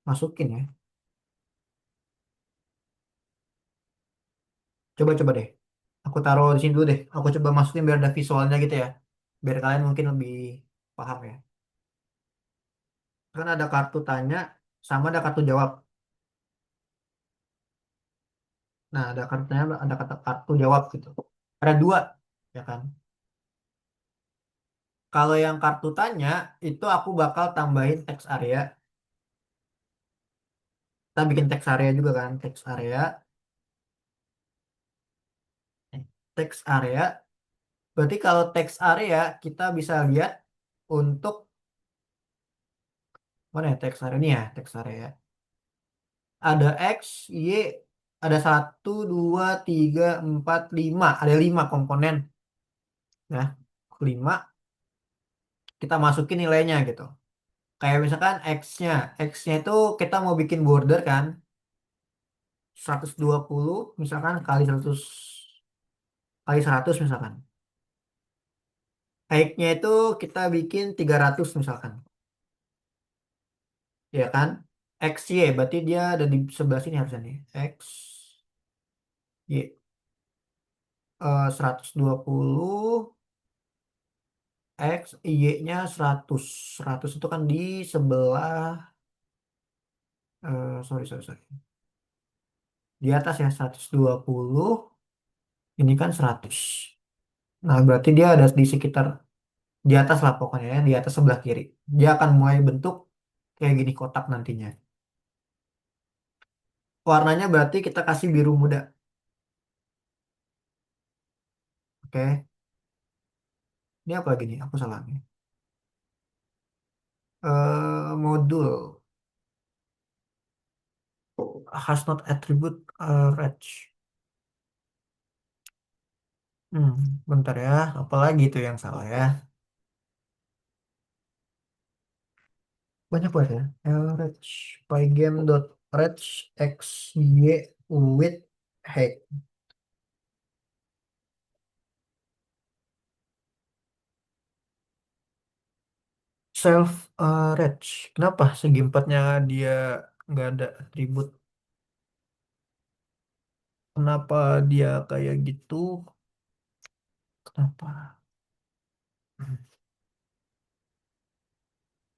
masukin ya. Coba-coba deh. Aku taruh di sini dulu deh. Aku coba masukin biar ada visualnya gitu ya. Biar kalian mungkin lebih paham ya. Kan ada kartu tanya sama ada kartu jawab. Nah, ada kartu tanya, ada kata kartu jawab gitu. Ada dua, ya kan? Kalau yang kartu tanya itu aku bakal tambahin teks area. Kita bikin teks area juga kan, teks area, teks area. Berarti kalau teks area kita bisa lihat untuk mana ya teks area ini ya, teks area. Ada X, Y, ada satu, dua, tiga, empat, lima. Ada lima komponen. Ya, lima. Kita masukin nilainya gitu. Kayak misalkan X-nya. X-nya itu kita mau bikin border kan. 120 misalkan kali 100 kali 100 misalkan. Height-nya itu kita bikin 300 misalkan. Ya kan? X, Y. Berarti dia ada di sebelah sini harusnya nih. X, Y. 120 X, Y-nya 100. 100 itu kan di sebelah, sorry, sorry, sorry. Di atas ya 120, ini kan 100. Nah, berarti dia ada di sekitar, di atas lah pokoknya ya, di atas sebelah kiri. Dia akan mulai bentuk kayak gini kotak nantinya. Warnanya berarti kita kasih biru muda. Oke. Ini apa lagi nih? Aku salah nih. Modul has not attribute range. Hmm, bentar ya. Apalagi itu yang salah ya. Banyak banget ya. Range pygame dot range x y with height self range. Kenapa segi empatnya dia nggak ada atribut? Kenapa dia kayak gitu? Kenapa?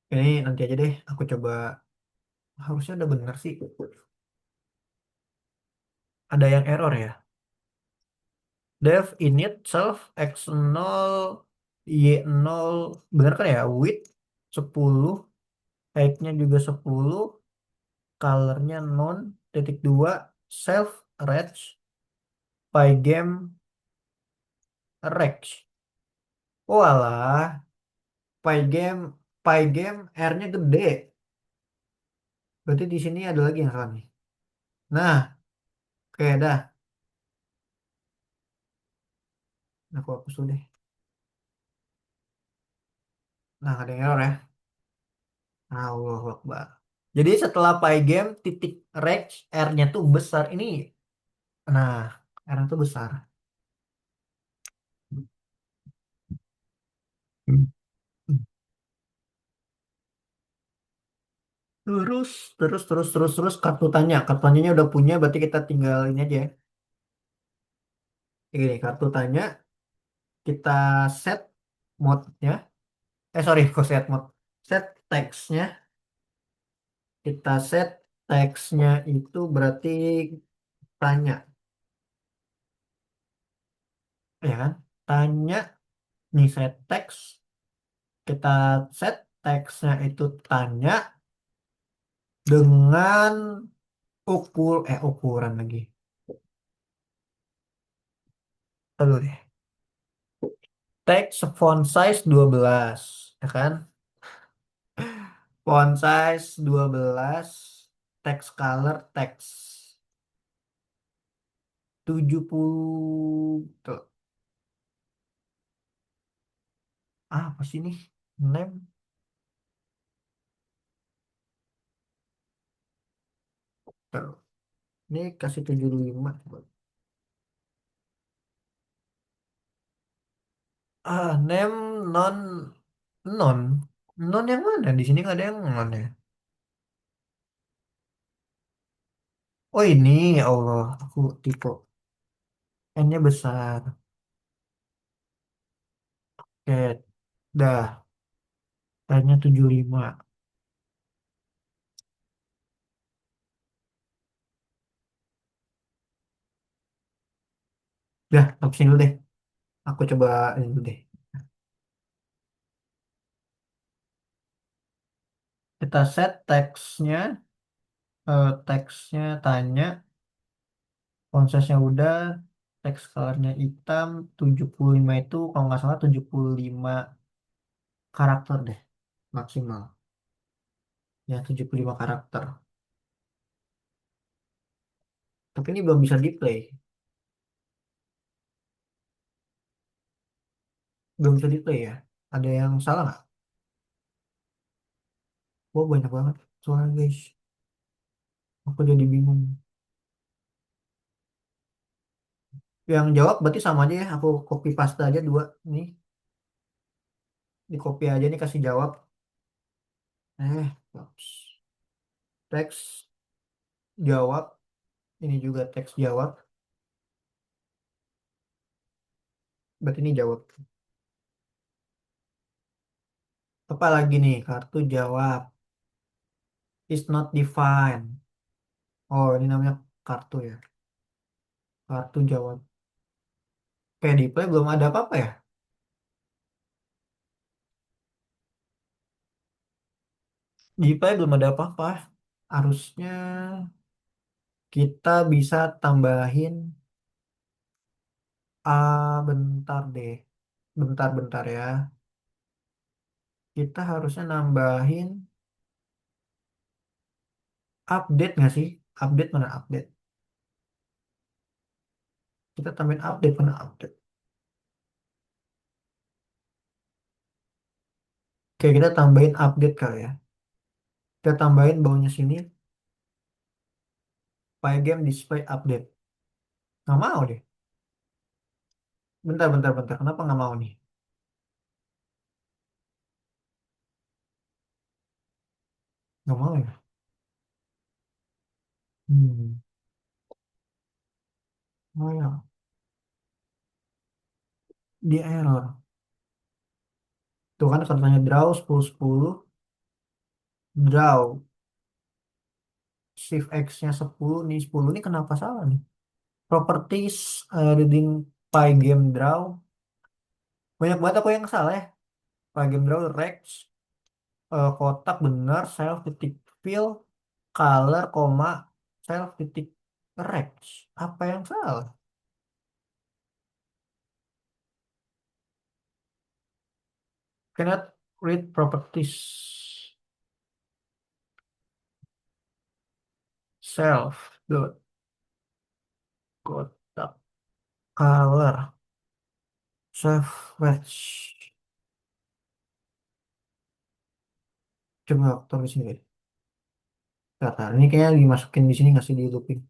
Ini nanti aja deh. Aku coba. Harusnya udah bener sih. Ada yang error ya. Def init self x nol y nol bener kan ya width 10 height-nya juga 10 colornya non titik 2 self range pygame rex oh alah pygame pygame R-nya gede Berarti di sini ada lagi yang salah nih. Nah, oke dah. Aku hapus dulu deh. Nah, ada yang error ya. Allahu Akbar. Jadi setelah Pygame titik rex R-nya tuh besar. Ini, nah, R-nya tuh besar. Terus, terus kartu tanya. Kartu tanyanya udah punya, berarti kita tinggal ini aja ya. Ini kartu tanya, kita set mode-nya. Sorry, kok set mode. Set text-nya. Kita set text-nya itu berarti tanya, ya kan? Tanya, nih set text. Kita set text-nya itu tanya dengan ukuran lagi. Aduh deh. Text font size 12, ya kan? Font size 12, text color text 70. Tuh. Apa sih nih? Name. Tuh. Ini kasih 75. Coba. Name non non non yang mana? Di sini nggak ada yang non ya. Oh ini, ya Allah, aku tipe N-nya besar. Oke, dah. Tanya 75. Dah, hapusin dulu deh. Aku coba ini dulu deh. Kita set teksnya, teksnya tanya, prosesnya udah, teks colornya hitam, 75 itu kalau nggak salah 75 karakter deh maksimal. Ya 75 karakter. Tapi ini belum bisa di play. Belum bisa di play ya. Ada yang salah nggak? Wah banyak banget soalnya guys. Aku jadi bingung. Yang jawab berarti sama aja ya. Aku copy paste aja dua. Nih, di copy aja nih kasih jawab. Ups. Teks jawab. Ini juga teks jawab. Berarti ini jawab. Apa lagi nih? Kartu jawab. Is not defined. Oh, ini namanya kartu ya. Kartu jawab. Kayak di play belum ada apa-apa ya? Di play belum ada apa-apa. Harusnya kita bisa tambahin. Bentar deh. Bentar-bentar ya. Kita harusnya nambahin update nggak sih? Update mana update? Kita tambahin update mana update? Oke, kita tambahin update kali ya. Kita tambahin bawahnya sini. Pygame display update. Nggak mau deh. Bentar. Kenapa nggak mau nih? Nggak mau ya? Hmm. Oh ya. Di error. Tuh kan katanya draw 10 10. Draw. Shift X-nya 10. Nih 10 ini kenapa salah nih? Properties, reading Pygame draw. Banyak banget aku yang salah ya. Pygame draw, Rex, kotak benar, self titik fill, color, koma, self titik Rex. Apa yang salah? Cannot read properties. self dot kotak color self wedge. Coba aku taruh di sini deh. Kata ini kayaknya dimasukin di sini nggak sih di looping?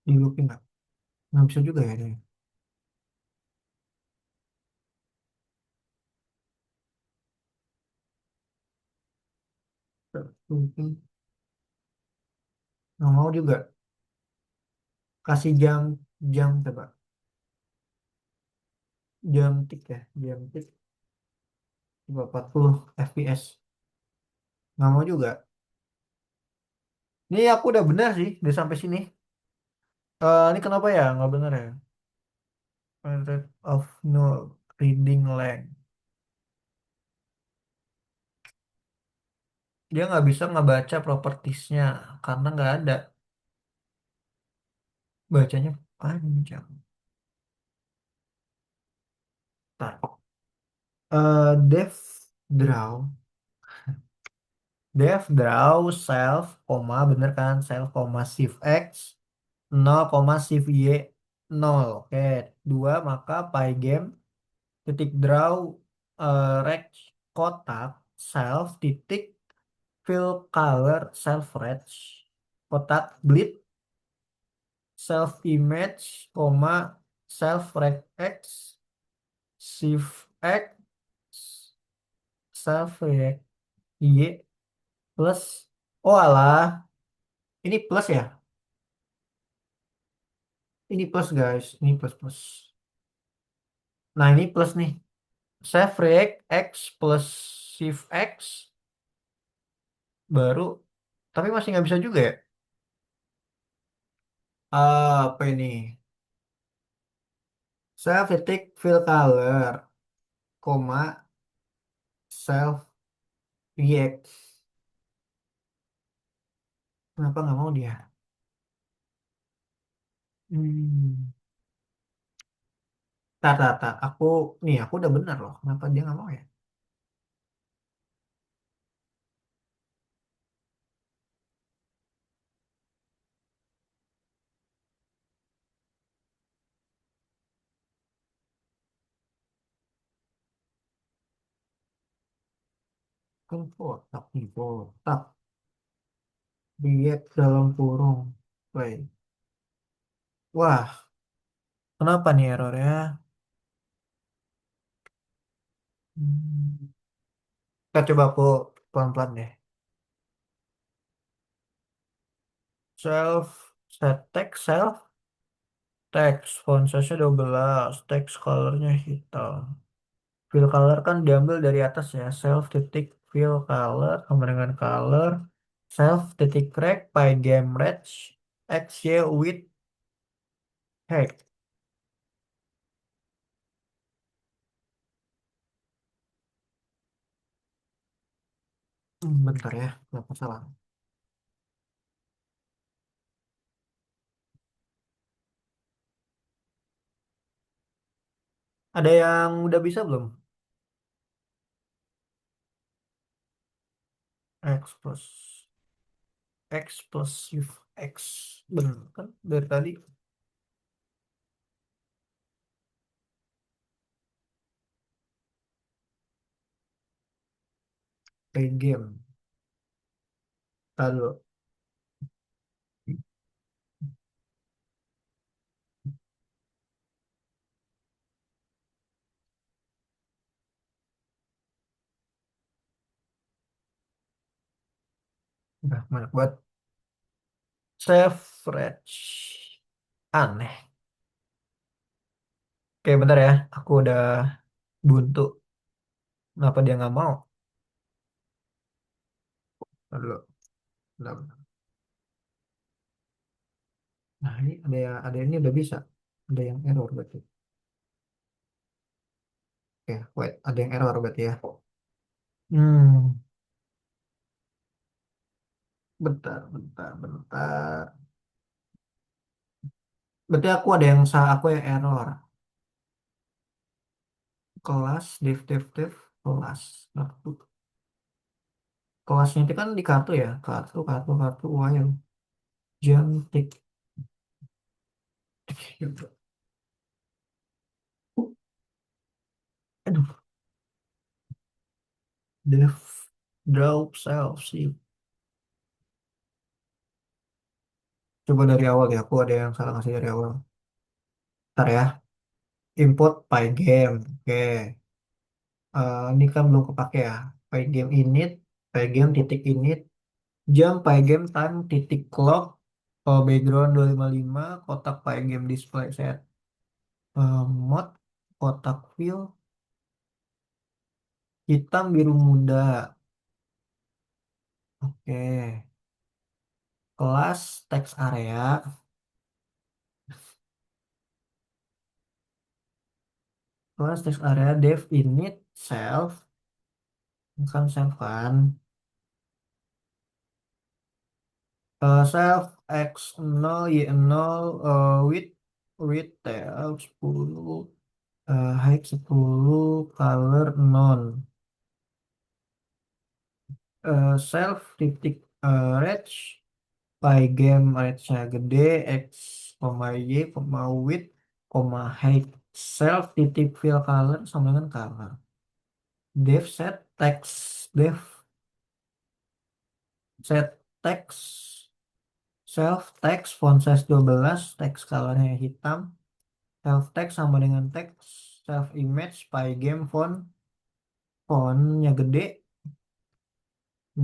Di looping nggak bisa juga ya ini. Looping nggak mau juga. Kasih jam coba. Jam tik ya, jam tik coba 40 fps. Nggak mau juga. Ini aku udah benar sih, udah sampai sini. Ini kenapa ya? Nggak benar ya? Rate of no reading length. Dia nggak bisa ngebaca propertiesnya karena nggak ada. Bacanya panjang. Ntar. Def draw. Def draw self, koma, bener kan? Self, koma, shift X, 0, koma, shift Y, 0. Oke. Dua, maka pygame, titik draw, rect, kotak, self, titik, fill color, self rect, kotak, bleed, self image, koma, self rect X, shift X, self rect Y, plus, oh alah, ini plus ya? Ini plus guys, ini plus plus. Nah ini plus nih. Save react X plus shift X baru, tapi masih nggak bisa juga ya? Apa ini? Self titik fill color, koma self react. Kenapa nggak mau dia? Hmm. Tar. Aku udah benar loh. Kenapa dia nggak mau ya? Kan kotak nih, kotak. React dalam kurung. Play. Wah, kenapa nih errornya? Hmm. Kita coba aku pelan-pelan deh. Self, set text, self, text, font size 12, text colornya hitam. Fill color kan diambil dari atas ya, self titik fill color, sama dengan color, self titik rect, pygame range, xy width, height. Bentar ya, nggak masalah. Ada yang udah bisa belum? X plus X plus shift X. Bener kan dari tadi pygame. Lalu, udah mana buat save rage. Aneh. Oke, bentar ya. Aku udah buntu. Kenapa dia nggak mau? Ntar dulu. Bentar, bentar. Nah, ini ada ini udah bisa. Ada yang error berarti. Oke, wait. Ada yang error berarti ya. Hmm, bentar. Berarti aku yang error. Kelas, div, kelas. Nah, Kelasnya itu kan di kartu ya, kartu, kartu, kartu, wild, jam, tik, tik, gitu. Aduh, def, draw, self, sih. Coba dari awal ya, aku ada yang salah ngasih dari awal. Ntar ya, input pygame, oke. Ini kan belum kepake ya. Pygame init, pygame titik init, jam pygame time titik clock, background 255, kotak pygame display set, mod, kotak fill, hitam biru muda. Oke, kelas text area, kelas text area dev init self, bukan self kan. Self x 0 y 0, width tel 10, height 10, color non. Self titik range, pygame range-nya gede, x, y, width, height. Self titik fill color sama dengan color. Dev set text, dev set text, self text font size 12, text colornya hitam, self text sama dengan text, self image pygame fontnya gede,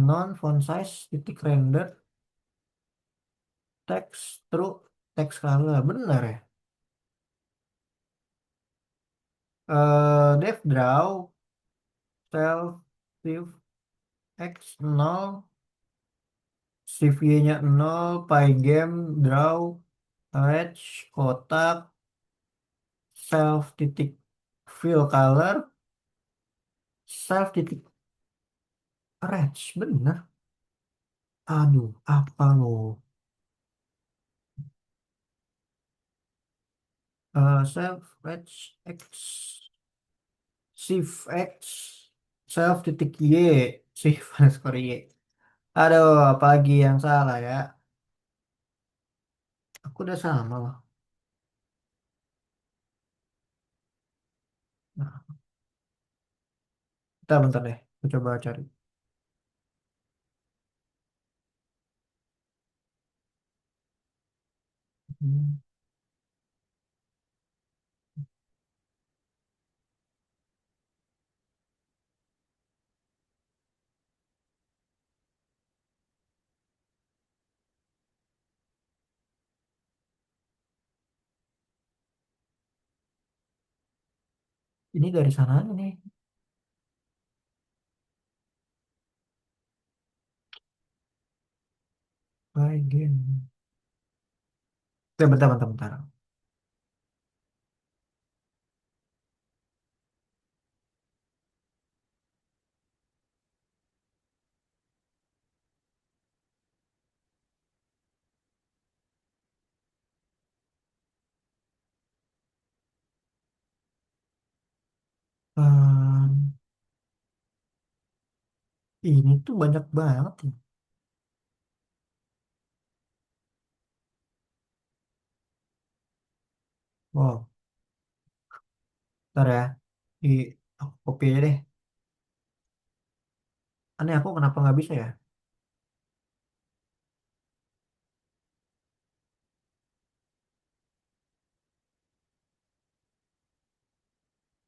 non font size titik render, text true, text color bener ya. Dev draw, self shift x 0, shift y nya 0, pygame draw, edge kotak, self titik fill color, self titik range bener. Aduh, apa loh? Self edge x, shift x, self titik y, shift underscore y. Aduh, apalagi yang salah ya? Aku udah sama loh. Nah, bentar, bentar deh. Aku coba cari. Hmm, Ini dari sana nih. Bagian. Bentar, bentar, bentar, bentar. Ehm, ini tuh banyak banget ya. Wow, bentar ya. Di aku copy aja deh. Aneh aku kenapa nggak bisa ya?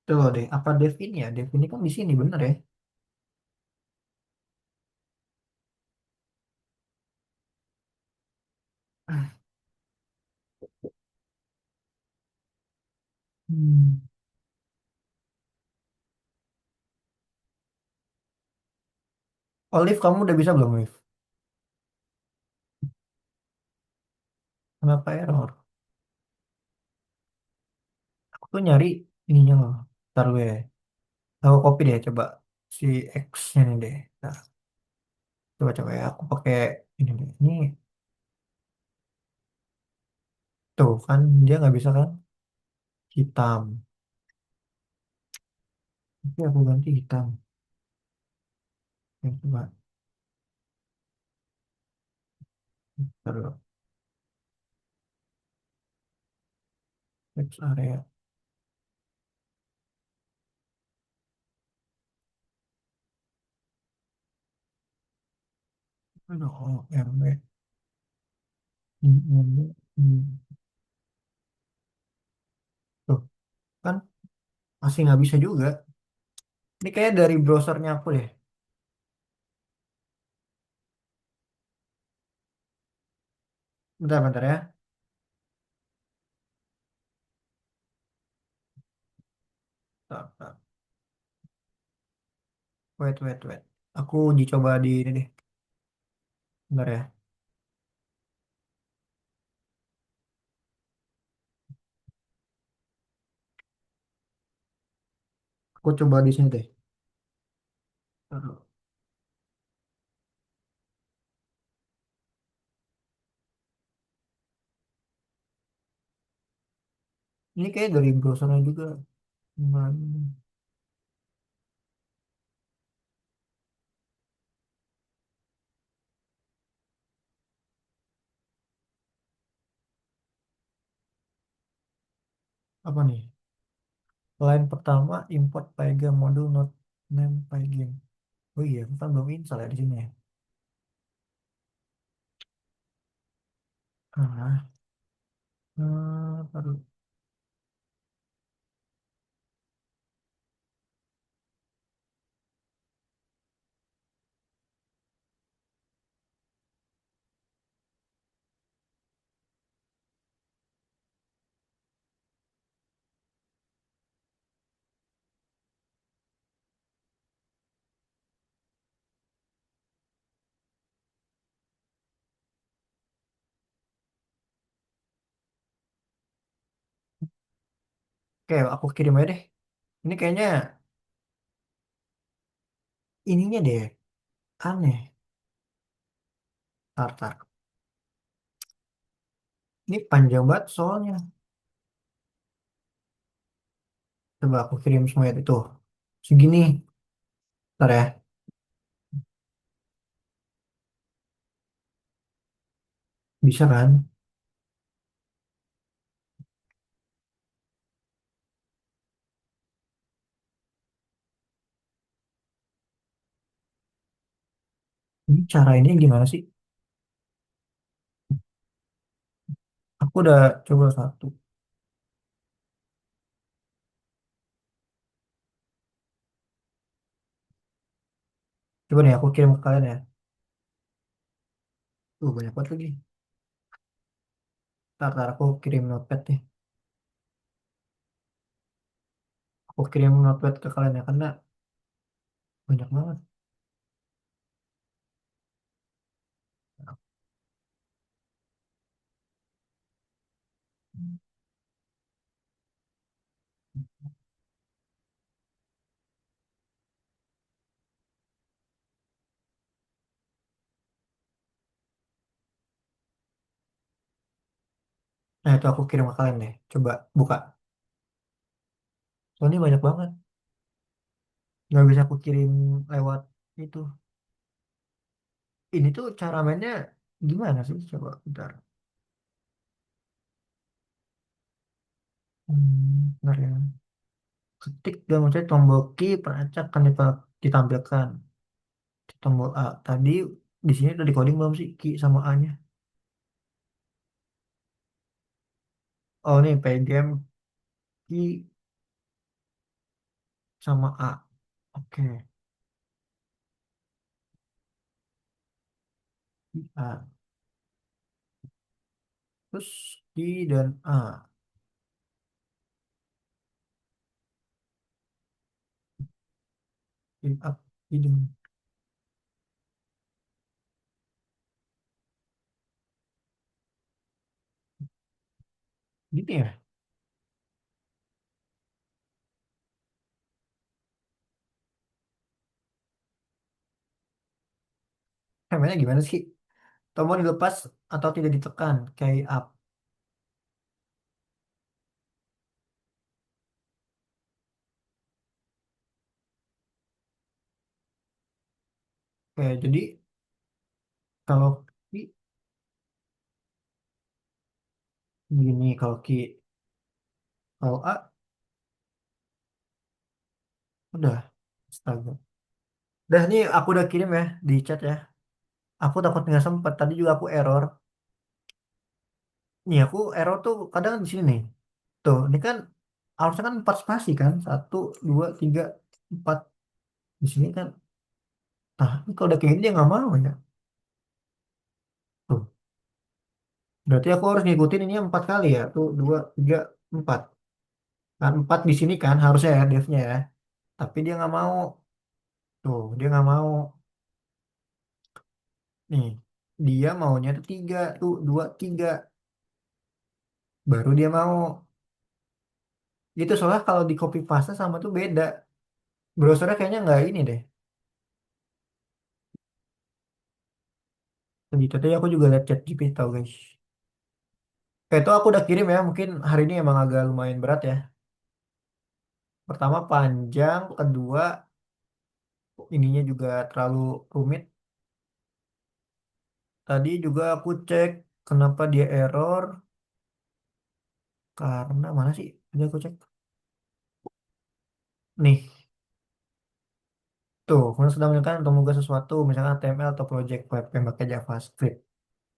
Tuh deh, apa Dev ini ya? Dev ini kan di sini bener ya? Hmm. Olive, kamu udah bisa belum, Olive? Kenapa error? Aku tuh nyari ininya loh. Ntar gue, aku copy deh, coba si X-nya nih deh. Nah, coba-coba ya, aku pakai ini deh. Ini tuh kan dia nggak bisa kan? Hitam. Tapi aku ganti hitam. Ya, coba. Terus next area. Aduh, RB. Tuh, kan masih nggak bisa juga. Ini kayak dari browsernya aku deh. Bentar-bentar ya. Bentar, bentar. Wait, wait, wait. Aku uji coba di ini deh. Bentar ya. Aku coba di sini deh. Aduh. Ini kayak dari browsernya juga. Hmm, apa nih? Line pertama import Pygame modul not name Pygame. Oh iya, aku kan belum install ya di sini ya. Ah, aduh. Oke, aku kirim aja deh. Ini kayaknya ininya deh aneh. Tar, tar. Ini panjang banget soalnya. Coba aku kirim semuanya itu. Segini. Ntar ya. Bisa kan? Ini cara ini gimana sih? Aku udah coba satu. Coba nih aku kirim ke kalian ya. Banyak banget lagi. Tar, aku kirim notepad nih. Aku kirim notepad ke kalian ya karena banyak banget. Nah itu aku kirim ke kalian deh. Coba buka. Soalnya banyak banget. Nggak bisa aku kirim lewat itu. Ini tuh cara mainnya gimana sih? Coba bentar. Bentar ya. Ketik dan mencari tombol key peracak akan ditampilkan. Di tombol A. Tadi di sini udah di coding belum sih key sama A-nya? Oh nih pgame key sama A. Oke. Key A. Terus key dan A. Key up. Key dan gitu ya. Mainnya gimana sih? Tombol dilepas atau tidak ditekan. Key up. Oke, jadi kalau key Gini kalau Ki, kalau A udah. Astaga. Udah nih aku udah kirim ya di chat ya. Aku takut nggak sempet. Tadi juga aku error. Nih aku error tuh kadang di sini nih. Tuh, ini kan harusnya kan 4 spasi kan. Satu, dua, tiga, empat. Di sini kan. Nah, ini kalau udah kayak gini dia nggak mau ya. Tuh, berarti aku harus ngikutin ini 4 kali ya. Tuh, dua, tiga, empat. Kan 4 di sini kan harusnya ya devnya ya. Tapi dia nggak mau. Tuh, dia nggak mau. Nih, dia maunya tuh tiga. Tuh, dua, tiga. Baru dia mau. Gitu soalnya kalau di copy paste sama tuh beda. Browsernya kayaknya nggak ini deh. Gitu tadi aku juga lihat chat GPT tau guys. Kayak itu aku udah kirim ya. Mungkin hari ini emang agak lumayan berat ya. Pertama panjang, kedua ininya juga terlalu rumit. Tadi juga aku cek kenapa dia error. Karena mana sih? Tadi aku cek. Nih, tuh. Kamu sedang menyenangkan untuk mengunggah sesuatu. Misalkan HTML atau project web yang pakai JavaScript.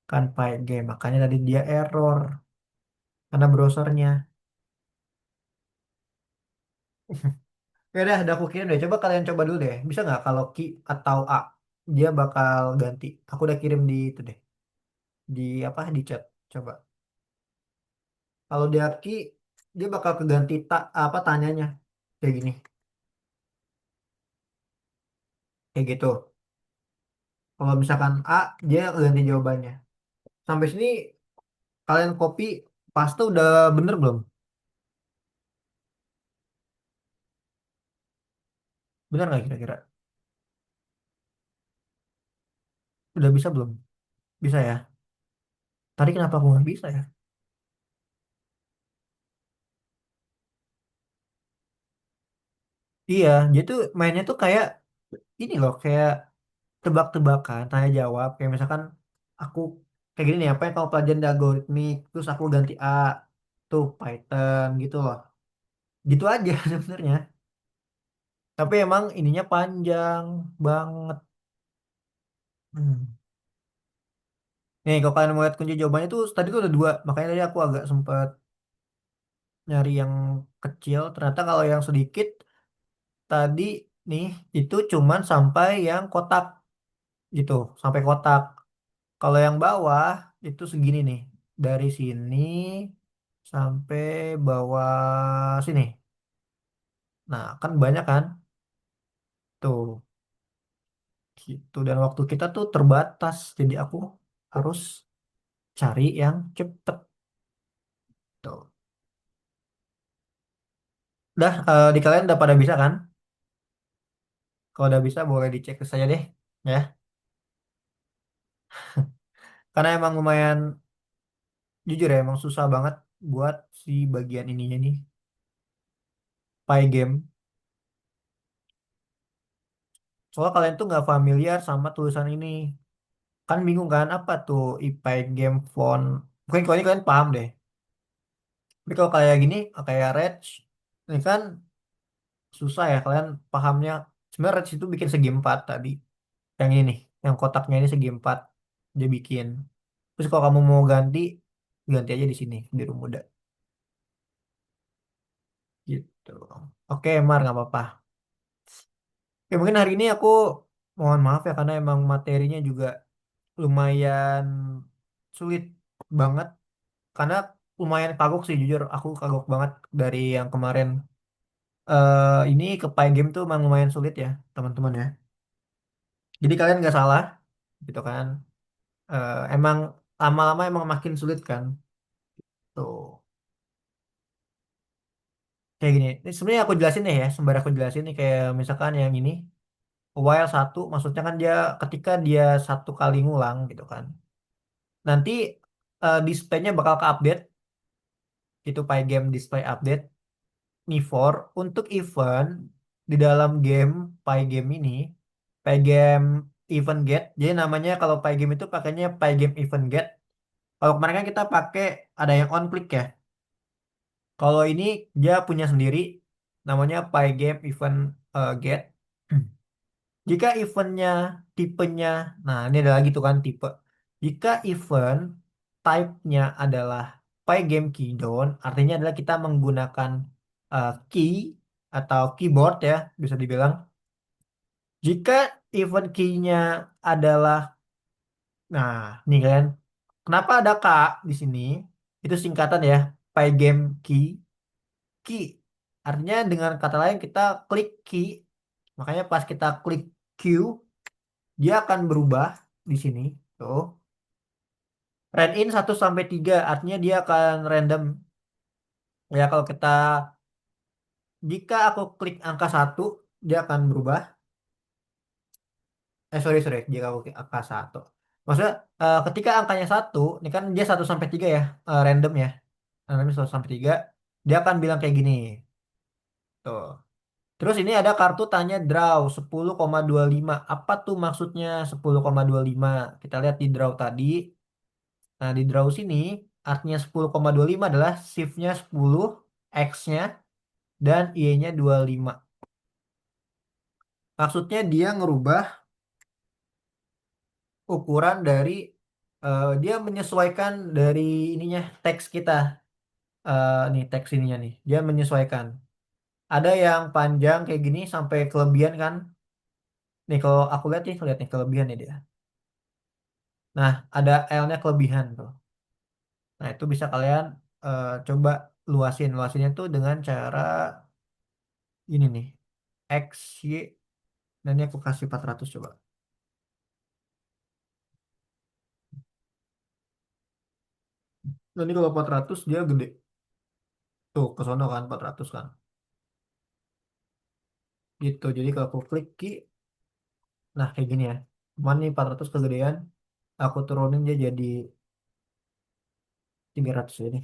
Kan Pygame. Makanya tadi dia error. Karena browsernya. Ya udah aku kirim deh. Coba kalian coba dulu deh. Bisa nggak kalau Ki atau A dia bakal ganti. Aku udah kirim di itu deh. Di apa di chat. Coba. Kalau dia Ki dia bakal keganti apa tanyanya kayak gini. Kayak gitu. Kalau misalkan A dia ganti jawabannya. Sampai sini kalian copy paste udah bener belum? Bener nggak kira-kira? Udah bisa belum? Bisa ya. Tadi kenapa aku nggak bisa ya? Iya, dia tuh mainnya tuh kayak ini loh, kayak tebak-tebakan, tanya jawab. Kayak misalkan aku kayak gini nih, apa yang kamu pelajarin di algoritmik, terus aku ganti A, tuh Python gitu loh. Gitu aja sebenarnya. Tapi emang ininya panjang banget. Hmm. Nih, kalau kalian mau lihat kunci jawabannya tuh tadi tuh ada dua, makanya tadi aku agak sempet nyari yang kecil. Ternyata kalau yang sedikit tadi nih itu cuman sampai yang kotak gitu, sampai kotak. Kalau yang bawah itu segini nih. Dari sini sampai bawah sini. Nah, kan banyak kan? Tuh, gitu. Dan waktu kita tuh terbatas. Jadi aku harus cari yang cepet. Tuh. Udah, di kalian udah pada bisa kan? Kalau udah bisa boleh dicek saja deh. Ya. Karena emang lumayan, jujur ya, emang susah banget buat si bagian ininya nih. Pygame. Soalnya kalian tuh nggak familiar sama tulisan ini. Kan bingung kan apa tuh IPy game font. Mungkin kalau ini kalian paham deh. Tapi kalau kayak gini, kayak Reg, ini kan susah ya kalian pahamnya. Sebenarnya Reg itu bikin segi 4 tadi. Yang ini nih, yang kotaknya ini segi 4 dia bikin. Terus kalau kamu mau ganti, ganti aja di sini, biru muda. Gitu. Oke, Mar, nggak apa-apa. Oke, mungkin hari ini aku mohon maaf ya karena emang materinya juga lumayan sulit banget. Karena lumayan kagok sih jujur aku kagok banget dari yang kemarin. Ini ke Pygame tuh emang lumayan sulit ya teman-teman ya. Jadi kalian nggak salah gitu kan. Emang lama-lama emang makin sulit kan. Tuh kayak gini. Ini sebenarnya aku jelasin deh ya, sembari aku jelasin nih kayak misalkan yang ini while satu maksudnya kan dia ketika dia 1 kali ngulang gitu kan. Nanti displaynya bakal ke update itu Pygame display update. Nih for untuk event di dalam game Pygame ini, Pygame Event Get. Jadi namanya kalau Pygame itu pakainya Pygame Event Get. Kalau kemarin kan kita pakai ada yang on click ya. Kalau ini dia punya sendiri namanya Pygame Event Get. Jika eventnya tipenya, nah ini ada lagi tuh kan tipe. Jika event type-nya adalah Pygame Key Down, artinya adalah kita menggunakan key atau keyboard ya, bisa dibilang. Jika event key-nya adalah, nah nih kan, kenapa ada K di sini? Itu singkatan ya, Pygame Key. Key, artinya dengan kata lain kita klik key, makanya pas kita klik Q, dia akan berubah di sini. Tuh. Rand in 1 sampai 3 artinya dia akan random. Ya kalau kita jika aku klik angka 1 dia akan berubah. Sorry, jika aku klik angka 1. Maksudnya ketika angkanya 1, ini kan dia 1 sampai 3 ya, random ya. Random 1 sampai 3, dia akan bilang kayak gini. Tuh. Terus ini ada kartu tanya draw 10,25. Apa tuh maksudnya 10,25? Kita lihat di draw tadi. Nah, di draw sini artinya 10,25 adalah shift-nya 10, X-nya, dan Y-nya 25. Maksudnya dia ngerubah ukuran dari dia menyesuaikan dari ininya teks kita. Nih teks ininya nih. Dia menyesuaikan. Ada yang panjang kayak gini sampai kelebihan kan. Nih kalau aku lihat nih kelebihan nih dia. Nah, ada L-nya kelebihan tuh. Nah, itu bisa kalian coba luasin. Luasinnya tuh dengan cara ini nih. X, Y, dan ini aku kasih 400 coba. Nah, ini kalau 400 dia gede. Tuh, ke sono kan 400 kan. Gitu. Jadi kalau aku klik key, nah kayak gini ya. Cuman nih 400 kegedean, aku turunin dia jadi 300 ini.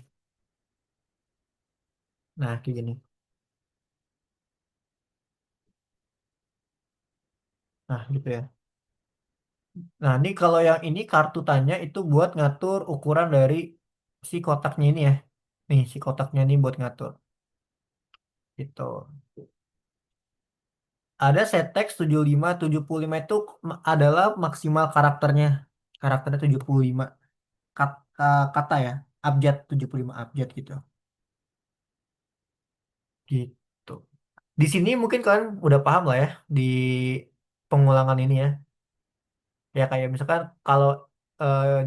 Nah, kayak gini. Nah, gitu ya. Nah, ini kalau yang ini kartu tanya itu buat ngatur ukuran dari si kotaknya ini ya. Nih, si kotaknya ini buat ngatur. Gitu. Ada set text 75, 75 itu adalah maksimal karakternya. Karakternya 75 kata ya. Abjad 75 abjad gitu. Gitu. Di sini mungkin kalian udah paham lah ya di pengulangan ini ya. Ya kayak misalkan kalau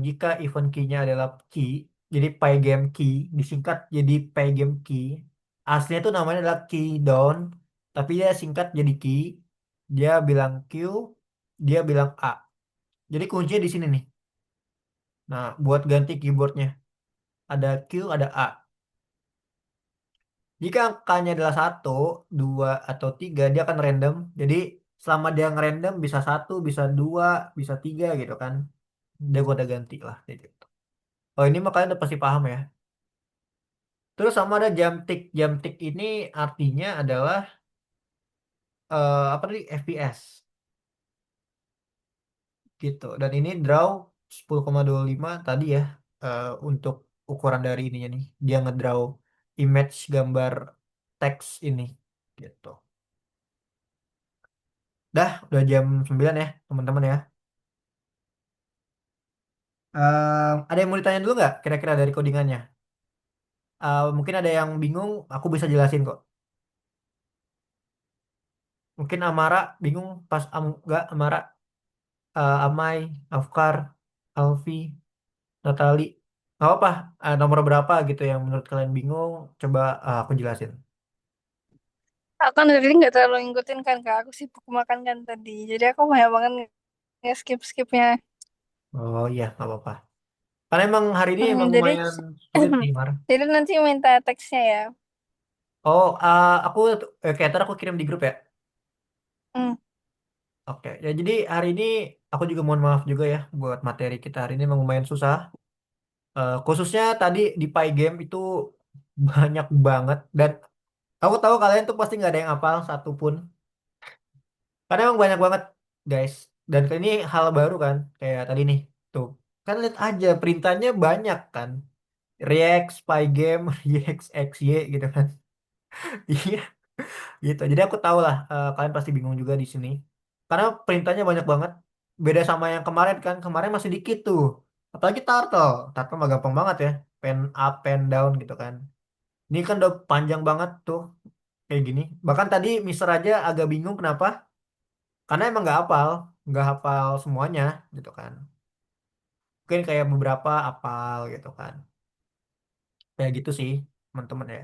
jika event key-nya adalah key, jadi pygame key disingkat jadi pygame key. Aslinya itu namanya adalah key down, tapi dia singkat jadi key. Dia bilang Q, dia bilang A. Jadi kuncinya di sini nih. Nah, buat ganti keyboardnya ada Q, ada A. Jika angkanya adalah 1, 2, atau 3, dia akan random. Jadi selama dia ngerandom bisa 1, bisa 2, bisa 3 gitu kan. Dia gua udah ganti lah kayak gitu. Oh ini mah kalian udah pasti paham ya. Terus sama ada jam tick. Jam tick ini artinya adalah apa tadi FPS gitu. Dan ini draw 10,25 tadi ya untuk ukuran dari ininya nih. Dia ngedraw image gambar teks ini gitu. Udah jam 9 ya, teman-teman ya. Ada yang mau ditanya dulu nggak kira-kira dari codingannya? Mungkin ada yang bingung, aku bisa jelasin kok. Mungkin Amara bingung pas nggak Amara, Amai, Afkar, Alfi, Natali. Nggak apa, nomor berapa gitu yang menurut kalian bingung, coba aku jelasin. Aku kan dari tadi nggak terlalu ngikutin kan kak. Aku sibuk makan kan tadi. Jadi aku banyak banget nge-skip-skipnya. Oh iya, nggak apa-apa. Karena emang hari ini emang Jadi lumayan sulit nih, Mar. jadi nanti minta teksnya ya. Oh, aku kayak ntar aku kirim di grup ya. Hmm. Oke, ya jadi hari ini aku juga mohon maaf juga ya buat materi kita hari ini emang lumayan susah. Khususnya tadi di Pygame itu banyak banget dan aku tahu kalian tuh pasti nggak ada yang hafal satupun. Karena emang banyak banget guys. Dan ini hal baru kan kayak tadi nih tuh. Kan lihat aja perintahnya banyak kan. React, Spygame, React, XY gitu kan. Iya, gitu. Jadi aku tahu lah, kalian pasti bingung juga di sini. Karena perintahnya banyak banget. Beda sama yang kemarin kan. Kemarin masih dikit tuh. Apalagi Turtle. Turtle mah gampang banget ya. Pen up, pen down gitu kan. Ini kan udah panjang banget tuh. Kayak gini. Bahkan tadi Mister aja agak bingung kenapa. Karena emang nggak hafal. Nggak hafal semuanya gitu kan. Mungkin kayak beberapa hafal gitu kan. Kayak gitu sih teman-teman ya.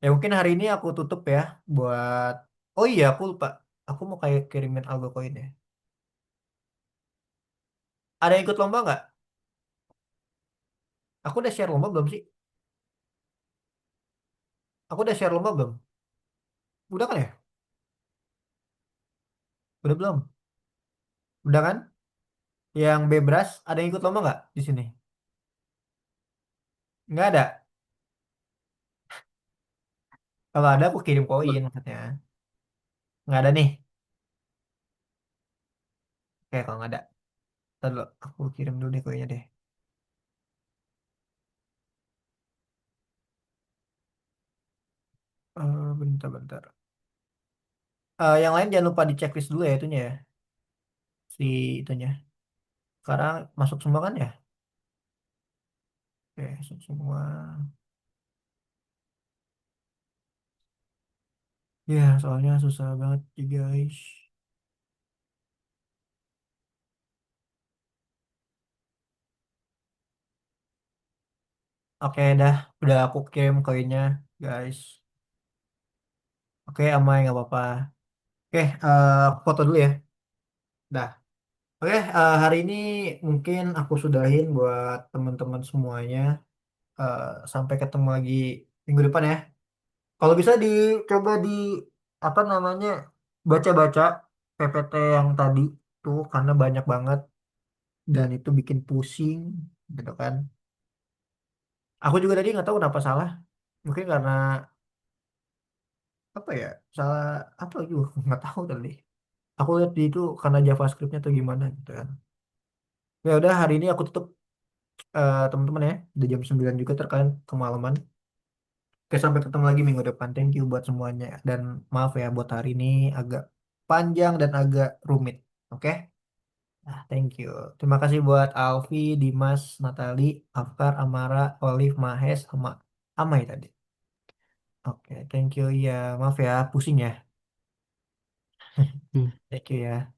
Ya mungkin hari ini aku tutup ya buat. Oh iya aku lupa. Aku mau kayak kirimin algo koin ya. Ada yang ikut lomba nggak? Aku udah share lomba belum sih? Aku udah share lomba belum? Udah kan ya? Udah belum? Udah kan? Yang bebras ada yang ikut lomba nggak di sini? Nggak ada. Kalau ada aku kirim koin maksudnya. Nggak ada nih. Oke kalau nggak ada. Ntar dulu, aku kirim dulu deh koinnya deh. Bentar-bentar. Yang lain jangan lupa di checklist dulu ya itunya ya. Si itunya. Sekarang masuk semua kan ya? Oke, masuk semua. Ya, soalnya susah banget sih guys. Oke, dah. Udah aku kirim koinnya, guys. Oke, aman nggak apa-apa. Oke, aku foto dulu ya. Dah. Oke, hari ini mungkin aku sudahin buat teman-teman semuanya. Eh, Sampai ketemu lagi minggu depan ya. Kalau bisa dicoba di apa namanya baca-baca PPT yang tadi tuh karena banyak banget dan itu bikin pusing, gitu kan. Aku juga tadi nggak tahu kenapa salah. Mungkin karena apa ya salah apa juga nggak tahu tadi. Aku lihat di itu karena JavaScriptnya atau gimana gitu kan. Ya udah hari ini aku tutup teman-teman ya. Udah jam 9 juga terkadang kemalaman. Oke sampai ketemu lagi minggu depan. Thank you buat semuanya. Dan maaf ya buat hari ini agak panjang dan agak rumit. Oke? Nah, thank you. Terima kasih buat Alfi, Dimas, Natali, Afkar, Amara, Olive, Mahes, sama Amai tadi. Oke, thank you. Ya, maaf ya, pusing ya. Hmm. Thank you ya.